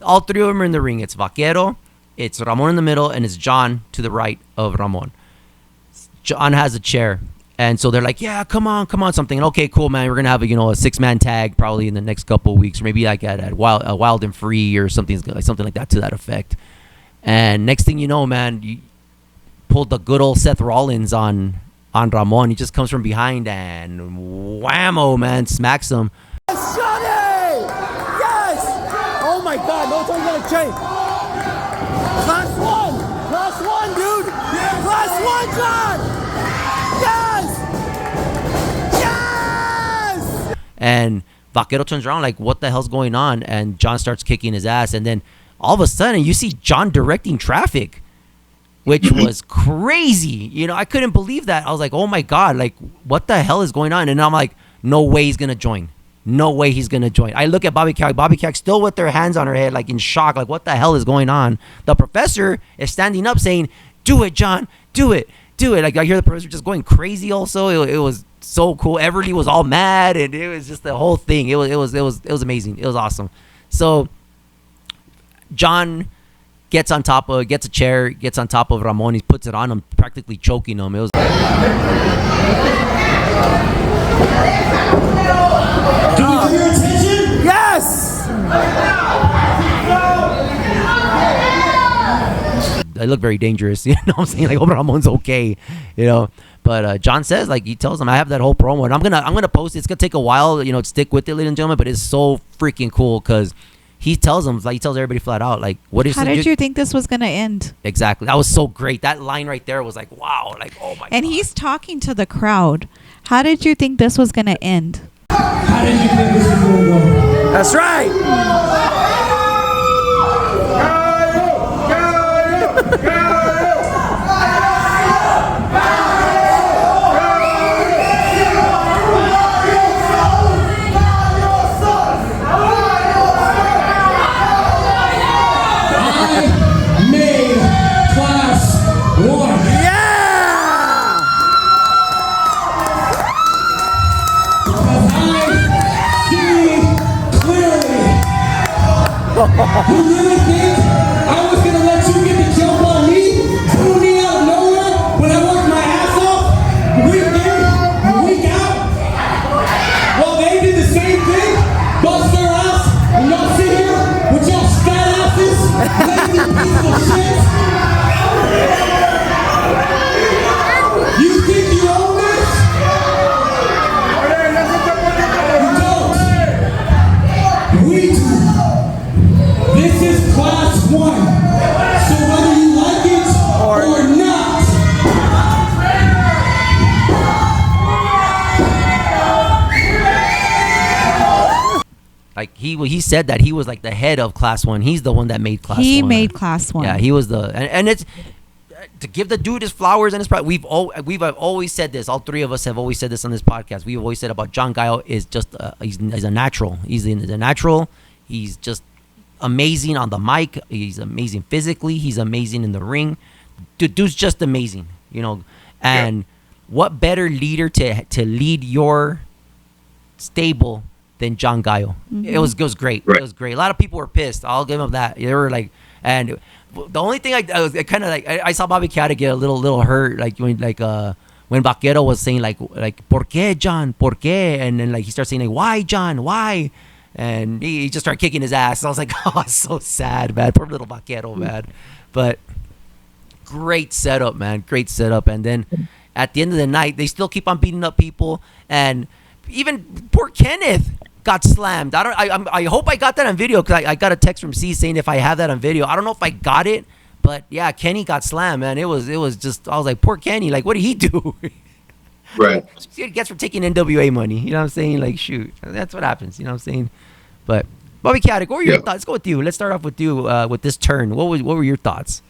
all 3 of them are in the ring. It's Vaquero, it's Ramon in the middle, and it's John to the right of Ramon. John has a chair. And so they're like, yeah, come on, something. Okay, cool, man. We're going to have a 6-man tag probably in the next couple of weeks, or maybe like at Wild and Free or something like that to that effect. And next thing you know, man, you pulled the good old Seth Rollins on Ramon. He just comes from behind and whammo, man, smacks him. Yes, Johnny! Yes! Oh my God, no one's gonna change. Class 1, dude. Class 1, John. Yes! And Vaquero turns around like, what the hell's going on? And John starts kicking his ass. And then all of a sudden, you see John directing traffic, which was crazy. I couldn't believe that. I was like, oh my God, like, what the hell is going on? And I'm like, no way he's going to join. no way he's gonna join. I look at Bobby Cag still with their hands on her head, like in shock, like what the hell is going on? The professor is standing up saying, "Do it, John, do it." Like I hear the professor just going crazy. Also, it was so cool. Everly was all mad, and it was just the whole thing. It was amazing. It was awesome. So John gets a chair, gets on top of Ramon. He puts it on him, practically choking him. It was. Do we give your attention? Yes! They look very dangerous, you know what I'm saying? Like, hope Ramon's okay, you know. But John says, like, he tells him, I have that whole promo, and I'm gonna post it. It's gonna take a while, you know, stick with it, ladies and gentlemen. But it's so freaking cool because he tells everybody flat out, like, what is? How did you think this was gonna end? Exactly, that was so great. That line right there was like, wow, like, oh my. And God. he's talking to the crowd. How did you think this was gonna end? How did you think this was going to go? That's right! I made class 1. Yeah! Because I see clearly. You really think I was gonna let you get the jump on me, pull me out of nowhere when I worked my ass off, week in, week out? Well, they did the same thing, bust their ass, and y'all sit here with y'all fat asses, lazy pieces of shit. You think you own this? You don't. We do. This is class 1. So whether you like it or not. Like he said that he was like the head of class 1. He's the one that made class 1. He made class 1. Yeah, he was and it's to give the dude his flowers and his pride. We've always said this. All three of us have always said this on this podcast. We've always said about John Gallo is just he's a natural. He's a natural. He's just amazing on the mic. He's amazing physically. He's amazing in the ring. Dude's just amazing, you know. And what better leader to lead your stable than John Gallo? Mm-hmm. It was great. Right. It was great. A lot of people were pissed. I'll give them that. They were like, and the only thing I kind of like, I saw Bobby Cata get a little hurt, like when Vaquero was saying like ¿Por qué, John? ¿Por qué? And then like he starts saying like, why, John? Why? And he just started kicking his ass. I was like, oh, it's so sad, man. Poor little Vaquero, man. But great setup, man. Great setup. And then at the end of the night, they still keep on beating up people. And even poor Kenneth got slammed. I hope I got that on video because I got a text from C saying if I have that on video. I don't know if I got it, but yeah, Kenny got slammed, man. It was just, I was like, poor Kenny. Like, what did he do? Right. He gets for taking NWA money. You know what I'm saying? Like, shoot, that's what happens. You know what I'm saying? But Bobby Caddick, what were your thoughts? Let's go with you. Let's start off with you with this turn. What were your thoughts?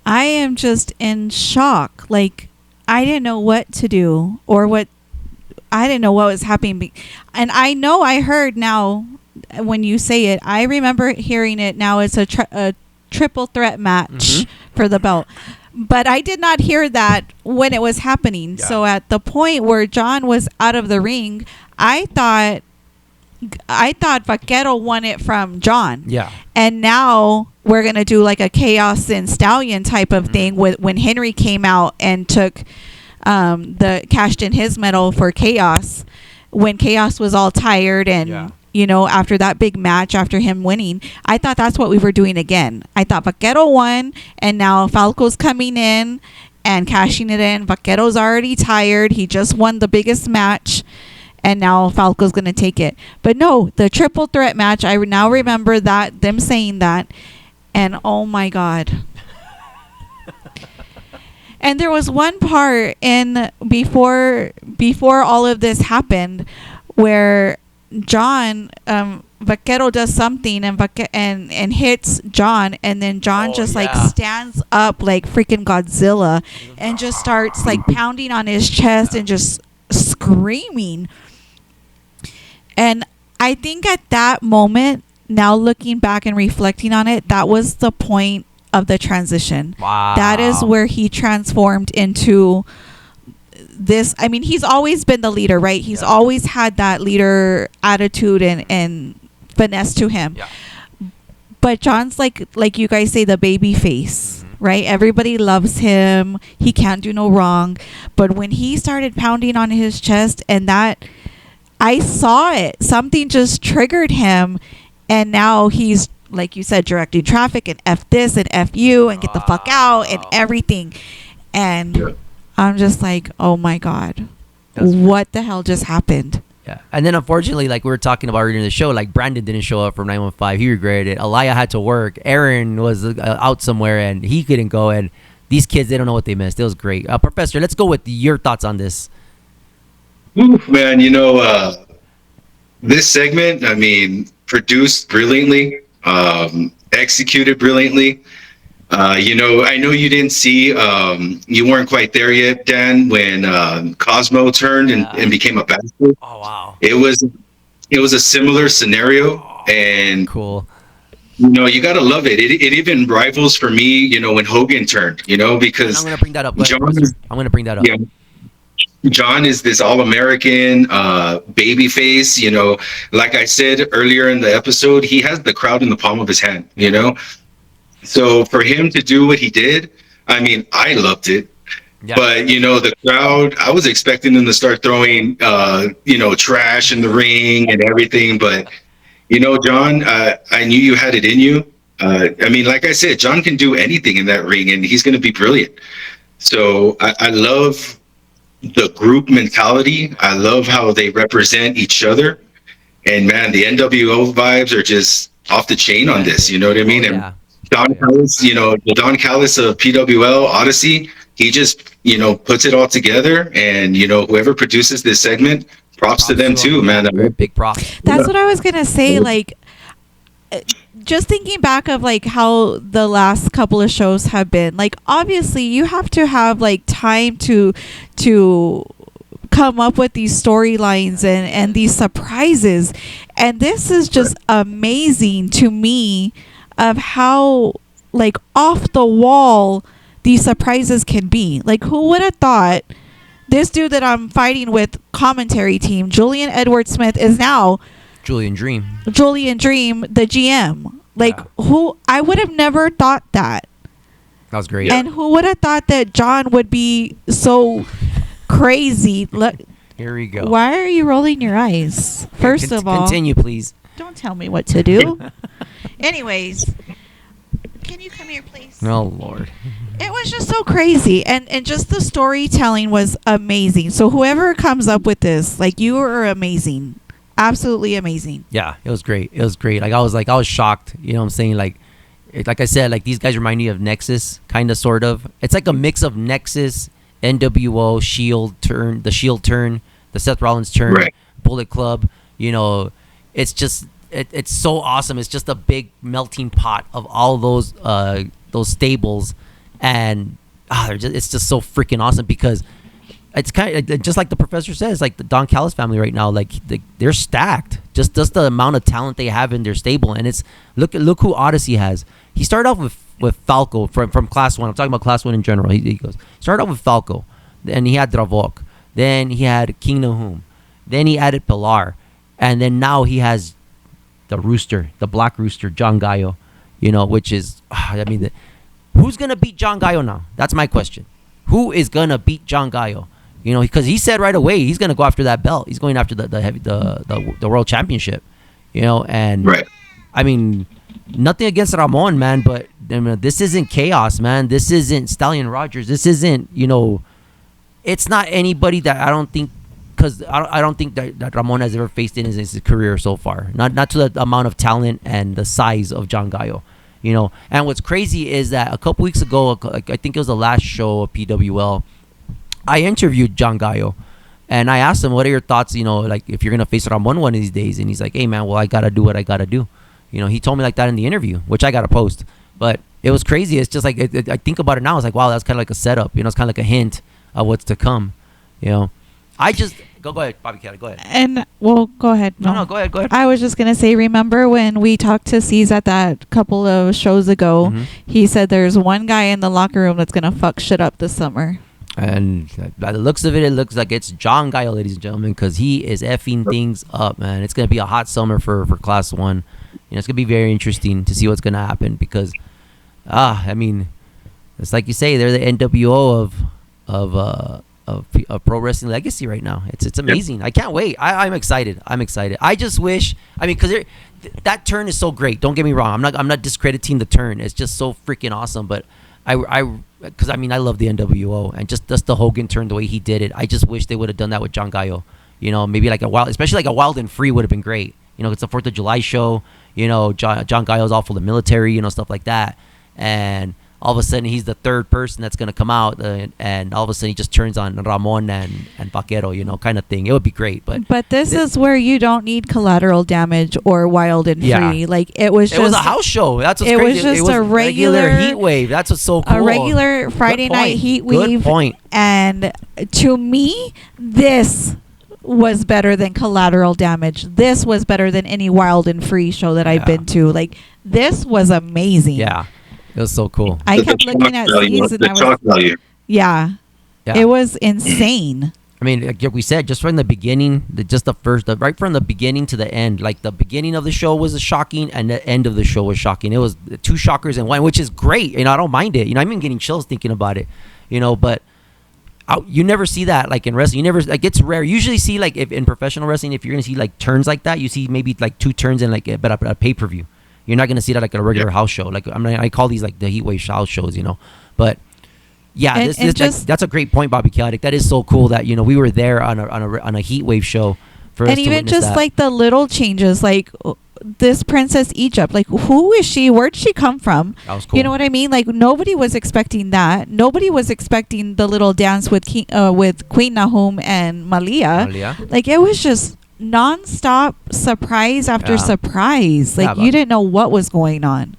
I am just in shock. Like, I didn't know what to do I didn't know what was happening. And I know I heard now when you say it, I remember hearing it now. It's a triple threat match for the belt. But I did not hear that when it was happening. Yeah. So at the point where John was out of the ring, I thought Vaquero won it from John. Yeah. And now we're going to do like a Chaos and Stallion type of thing with when Henry came out and took cashed in his medal for Chaos when Chaos was all tired and you know, after that big match after him winning. I thought that's what we were doing again. I thought Vaquero won and now Falco's coming in and cashing it in. Vaquero's already tired. He just won the biggest match and now Falco's going to take it. But no, the triple threat match, I now remember that them saying that, and oh my God. And there was one part in before all of this happened where John Vaquero does something and hits John, and then John like stands up like freaking Godzilla and just starts like pounding on his chest and just screaming. And I think at that moment, now looking back and reflecting on it, that was the point of the transition. Wow. That is where he transformed into this. I mean, he's always been the leader, right? He's always had that leader attitude and finesse to him. Yeah. But John's like you guys say, the baby face, right? Everybody loves him. He can't do no wrong. But when he started pounding on his chest, and that, I saw it. Something just triggered him, and now he's, like you said, directing traffic and F this and F you and get the fuck out and everything. And I'm just like, oh my God, what the hell just happened? Yeah. And then unfortunately, like we were talking about earlier in the show, like Brandon didn't show up for 915. He regretted it. Aliyah had to work. Aaron was out somewhere and he couldn't go. And these kids, they don't know what they missed. It was great. Professor, let's go with your thoughts on this. Oof, man, this segment, I mean, produced brilliantly, executed brilliantly. I know you didn't see, you weren't quite there yet, Dan, when Cosmo turned and became a bastard. Oh, wow. It was a similar scenario, and cool. You gotta love it. It even rivals for me, when Hogan turned. Because I'm gonna bring that up. I'm gonna bring that up. Yeah, John is this all-American baby face. Like I said earlier in the episode, he has the crowd in the palm of his hand. So for him to do what he did, I mean, I loved it. Yeah. But the crowd, I was expecting them to start throwing trash in the ring and everything. But John, I knew you had it in you. I mean, like I said, John can do anything in that ring, and he's going to be brilliant. So I love the group mentality. I love how they represent each other. And man, the NWO vibes are just off the chain on this. You know what I mean? And Don Callis, the Don Callis of PWL Odyssey, he just, puts it all together. And, whoever produces this segment, props to them too, man. Very big props. That's what I was going to say. Like, just thinking back of like how the last couple of shows have been, like, obviously you have to have like time to come up with these storylines and these surprises. And this is just amazing to me of how like off the wall these surprises can be. Like, who would have thought this dude that I'm fighting with commentary team, Julian Edward Smith, is now Julian Dream, the GM. Like, who, I would have never thought that. That was great. And who would have thought that John would be so crazy? Look, here we go. Why are you rolling your eyes? First of all, continue, please. Don't tell me what to do. Anyways, can you come here, please? Oh, Lord. It was just so crazy. And just the storytelling was amazing. So whoever comes up with this, like, you are amazing. Absolutely amazing. Yeah, it was great. It was great. Like, I was shocked. You know what I'm saying? Like I said, like, these guys remind me of Nexus, kind of, sort of. It's like a mix of Nexus, NWO, Shield turn, the Seth Rollins turn, right. Bullet Club. It's just, it's so awesome. It's just a big melting pot of all those stables, and it's just so freaking awesome because it's kind of just like the professor says, like the Don Callis family right now, like they're stacked. Just the amount of talent they have in their stable, and it's look who Odyssey has. He started off with Falco from Class 1. I'm talking about Class 1 in general. He goes started off with Falco, then he had Dravok, then he had King Nahum, then he added Pilar, and then now he has the Rooster, the Black Rooster, John Gallo, which is, who's going to beat John Gallo now? That's my question. Who is going to beat John Gallo? Because he said right away he's going to go after that belt. He's going after the world championship, and right. I mean, nothing against Ramon, man, but this isn't Chaos, man. This isn't Stallion Rogers. This isn't, it's not anybody that I don't think, because I don't think that Ramon has ever faced in his career so far. Not to the amount of talent and the size of John Gallo, And what's crazy is that a couple weeks ago, I think it was the last show of PWL, I interviewed John Gallo, and I asked him, what are your thoughts, like if you're going to face Ramon one of these days? And he's like, hey, man, well, I got to do what I got to do. He told me like that in the interview, which I got to post. But it was crazy. It's just like, I think about it now. It's like, wow, that's kind of like a setup. It's kind of like a hint of what's to come. Go ahead, Bobby Kelly. Go ahead. And well, go ahead. No, go ahead. Go ahead. I was just gonna say, remember when we talked to C's at that couple of shows ago? Mhm. He said there's one guy in the locker room that's gonna fuck shit up this summer. And by the looks of it, it looks like it's John Gallo, ladies and gentlemen, because he is effing things up, man. It's gonna be a hot summer for Class 1. It's gonna be very interesting to see what's gonna happen because, I mean, it's like you say, they're the NWO of pro wrestling legacy right now. It's amazing. I can't wait. I'm excited. I just wish. I mean, because that turn is so great. Don't get me wrong. I'm not discrediting the turn. It's just so freaking awesome. But because I mean, I love the NWO and just the Hogan turn, the way he did it. I just wish they would have done that with John Gallo. Maybe like especially like a Wild and Free would have been great. It's a 4th of July show. John Gallo's all for the military. Stuff like that. And all of a sudden he's the third person that's going to come out and all of a sudden he just turns on Ramon and Vaquero, kind of thing. It would be great. But this is where you don't need Collateral Damage or Wild and Free. Like it was a house show. That's what's crazy. Was just a regular Heat Wave. That's what's so cool. A regular Friday night Heat Wave. Good point. And to me, this was better than Collateral Damage. This was better than any Wild and Free show that I've been to. Like this was amazing. Yeah. It was so cool. I kept looking at these and yeah, it was insane. I mean, like we said, just from the beginning, right from the beginning to the end, like the beginning of the show was shocking and the end of the show was shocking. It was 2 shockers in one, which is great. I don't mind it. I'm even getting chills thinking about it, but you never see that like in wrestling. You never, like, it's rare. You usually see like if in professional wrestling, if you're going to see like turns like that, you see maybe like 2 turns in like a pay-per-view. You're not gonna see that like at a regular house show. Like I call these like the Heat Wave house shows, But yeah, that's a great point, Bobby Chaotic. That is so cool that we were there on a Heat Wave show for us and to even witness just that. like the little changes, like this Princess Egypt. Like who is she? Where'd she come from? That was cool. You know what I mean? Like nobody was expecting that. Nobody was expecting the little dance with Queen Nahum and Malia. Like it was just non-stop surprise after surprise. Like you didn't know what was going on.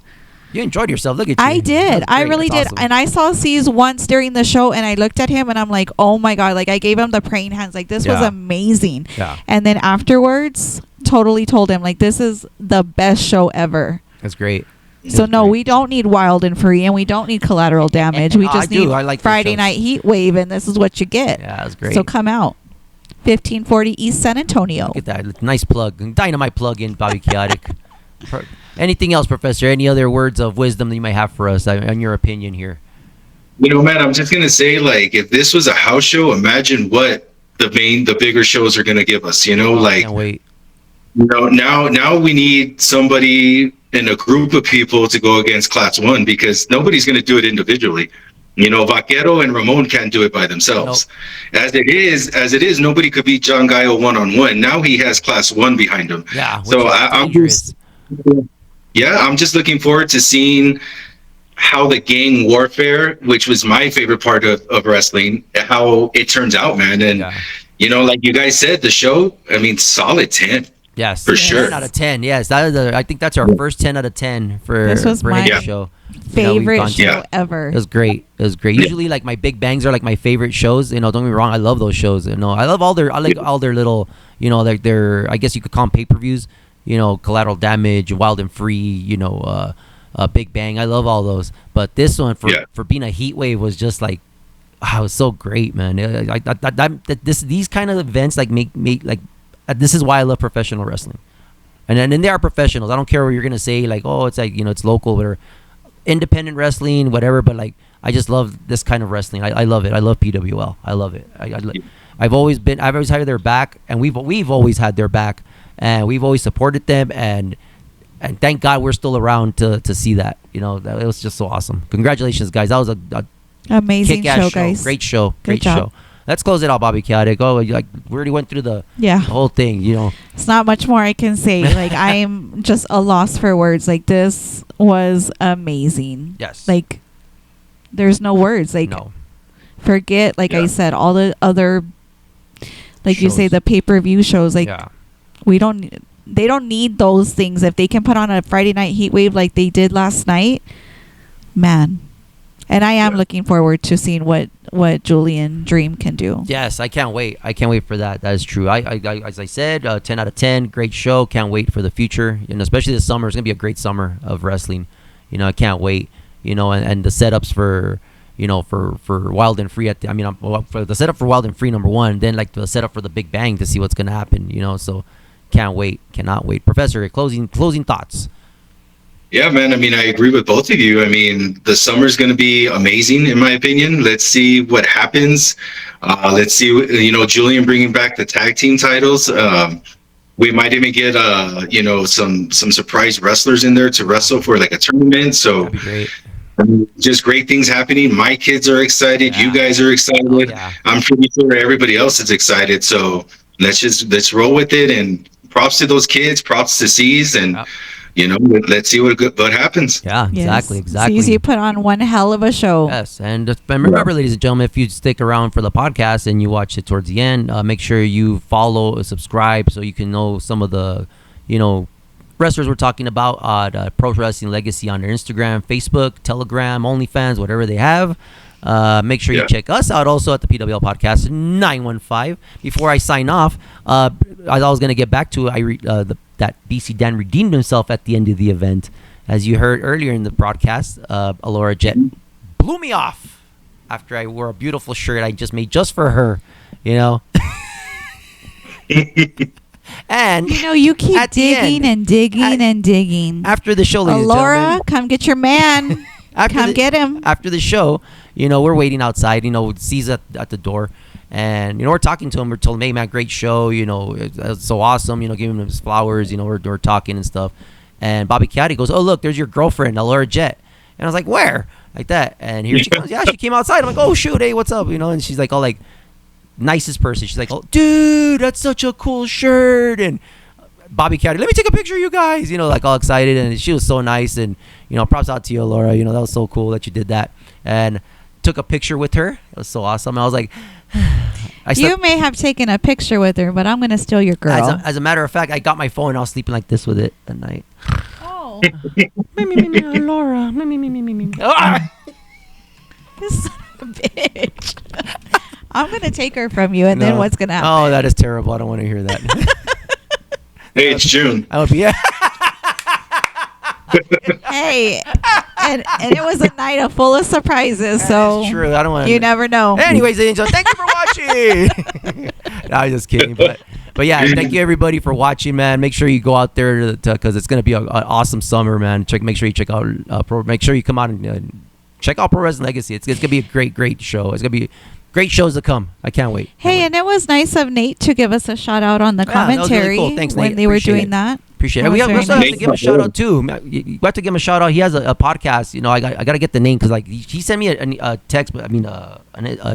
You enjoyed yourself. Look at you. I did. I really did. Awesome. And I saw C's once during the show and I looked at him and I'm like, oh my God. Like I gave him the praying hands. Like this was amazing. Yeah. And then afterwards, totally told him like this is the best show ever. That's great. So no, we don't need Wild and Free and we don't need Collateral Damage. We just need Friday Night Heat Wave and this is what you get. Yeah, that's great. So come out. 1540 East San Antonio. Look at that. Nice plug. Dynamite plug in, Bobby Chaotic. Anything else, Professor? Any other words of wisdom that you might have for us on your opinion here? Man, I'm just going to say, like, if this was a house show, imagine what the bigger shows are going to give us, like, can't wait. Now we need somebody in a group of people to go against Class 1 because nobody's going to do it individually. Vaquero and Ramon can't do it by themselves. Nope. As it is, nobody could beat John Gallo one-on-one. Now he has Class 1 behind him. Yeah. So I'm just looking forward to seeing how the gang warfare, which was my favorite part of wrestling, how it turns out, man. And like you guys said, the show, I mean, solid 10. Yes, for sure. 10 out of 10. Yes, that is. I think that's our first 10 out of 10 for this was my show. Favorite show ever. It was great. Usually, like my big bangs are like my favorite shows. Don't get me wrong. I love those shows. I love all their little. Like their. I guess you could call them pay-per-views. Collateral Damage, Wild and Free. Big Bang. I love all those. But this one for being a Heat Wave was just like, it was so great, man. These kind of events like make like. This is why I love professional wrestling, and they are professionals. I don't care what you're gonna say, like, oh, it's like it's local or independent wrestling, whatever. But like, I just love this kind of wrestling. I love it. I love PWL. I love it. I've always had their back, and we've always had their back, and we've always supported them, and thank God we're still around to see that. It was just so awesome. Congratulations, guys. That was a amazing show, guys. Great show. Great job. Let's close it out, Bobby Chaotic. Oh, we already went through the whole thing, It's not much more I can say. Like, I'm just a loss for words. Like, this was amazing. Yes. Like, there's no words. Like, forget, like I said, all the other, like shows. You say, the pay-per-view shows. Like, they don't need those things. If they can put on a Friday Night Heat Wave like they did last night, man. And I am looking forward to seeing what what Julian Dream can do. Yes, I can't wait. I can't wait for that. That is true. I as I said, 10 out of 10. Great show. Can't wait for the future. And especially this summer. It's going to be a great summer of wrestling. I can't wait. And the setups for, for Wild and Free for the setup for Wild and Free, number one, then like the setup for the Big Bang to see what's going to happen, so can't wait. Cannot wait. Professor, closing thoughts. Yeah, man. I agree with both of you. The summer's going to be amazing, in my opinion. Let's see what happens. Let's see, Julian bringing back the tag team titles. We might even get, some surprise wrestlers in there to wrestle for like a tournament. So that'd be great. Just great things happening. My kids are excited. Yeah. You guys are excited. Oh, yeah. I'm pretty sure everybody else is excited. So let's roll with it. And props to those kids. Props to C's and. Yep. Let's see what happens. Yeah, yes. exactly. So you put on one hell of a show. Yes, and remember, ladies and gentlemen, if you stick around for the podcast and you watch it towards the end, make sure you follow, subscribe, so you can know some of the, wrestlers we're talking about. Pro Wrestling Legacy on their Instagram, Facebook, Telegram, OnlyFans, whatever they have. Make sure you check us out also at the PWL Podcast 915. Before I sign off, as I was going to get back to that BC Dan redeemed himself at the end of the event. As you heard earlier in the broadcast, Alora Jet blew me off after I wore a beautiful shirt I just made just for her, And you keep digging and digging and digging. After the show, ladies and Alora, come get your man. Get him. After the show, we're waiting outside. C's at the door. And, we're talking to him. We're told him, hey, man, great show. It's so awesome. Giving him his flowers. We're talking and stuff. And Bobby Caddy goes, oh, look, there's your girlfriend, Alora Jet. And I was like, where? Like that. And here she comes. Yeah, she came outside. I'm like, oh, shoot. Hey, what's up? And she's like, all like, nicest person. She's like, oh, dude, that's such a cool shirt. And Bobby Caddy, let me take a picture of you guys. Like all excited. And she was so nice. And, props out to you, Alora. That was so cool that you did that. And took a picture with her. It was so awesome. I was like, you may have taken a picture with her, but I'm going to steal your girl. As a matter of fact, I got my phone and I was sleeping like this with it at night. Oh. Laura. This son of a bitch. I'm going to take her from you, and then what's going to happen? Oh, that is terrible. I don't want to hear that. Hey, it's June. I would be. Hey, and it was a night full of surprises. So that's true. I don't want. You never know. Anyways, Angel, thank you for watching. No, I'm just kidding, but yeah, thank you everybody for watching, man. Make sure you go out there because it's gonna be an awesome summer, man. Make sure you check out make sure you come out and check out Pro Wrestling Legacy. It's gonna be a great show. It's gonna be great shows to come. I can't wait. And it was nice of Nate to give us a shout out on the commentary. That was really cool. Thanks, Nate. When they were doing that. Appreciate it. We also have to give him a shout out too. You have to give him a shout out. He has a podcast. I got to get the name because like he sent me a text, but a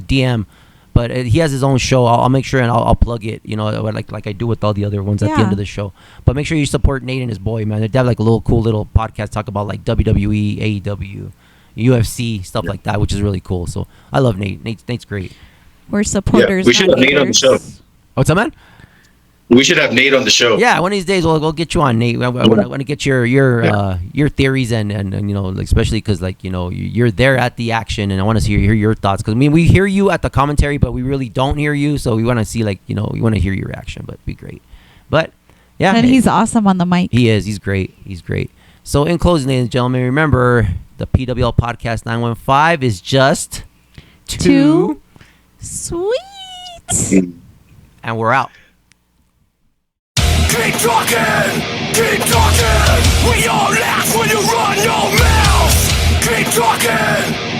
DM. But he has his own show. I'll make sure and I'll plug it. Like I do with all the other ones at the end of the show. But make sure you support Nate and his boy, man. They have like a cool little podcast talk about like WWE, AEW, UFC stuff like that, which is really cool. So I love Nate. Nate's great. We're supporters. We should have Nate on the show. What's up, man? We should have Nate on the show. Yeah, one of these days we'll get you on, Nate. I want to get your theories and especially because you're there at the action and I want to hear your thoughts because we hear you at the commentary but we really don't hear you, so we want to see we want to hear your reaction, but it'd be great. But yeah, and he's awesome on the mic. He is. He's great. So in closing, ladies and gentlemen, remember the PWL Podcast 915 is just too sweet, and we're out. Keep talking, we all laugh when you run your mouth. Keep talking.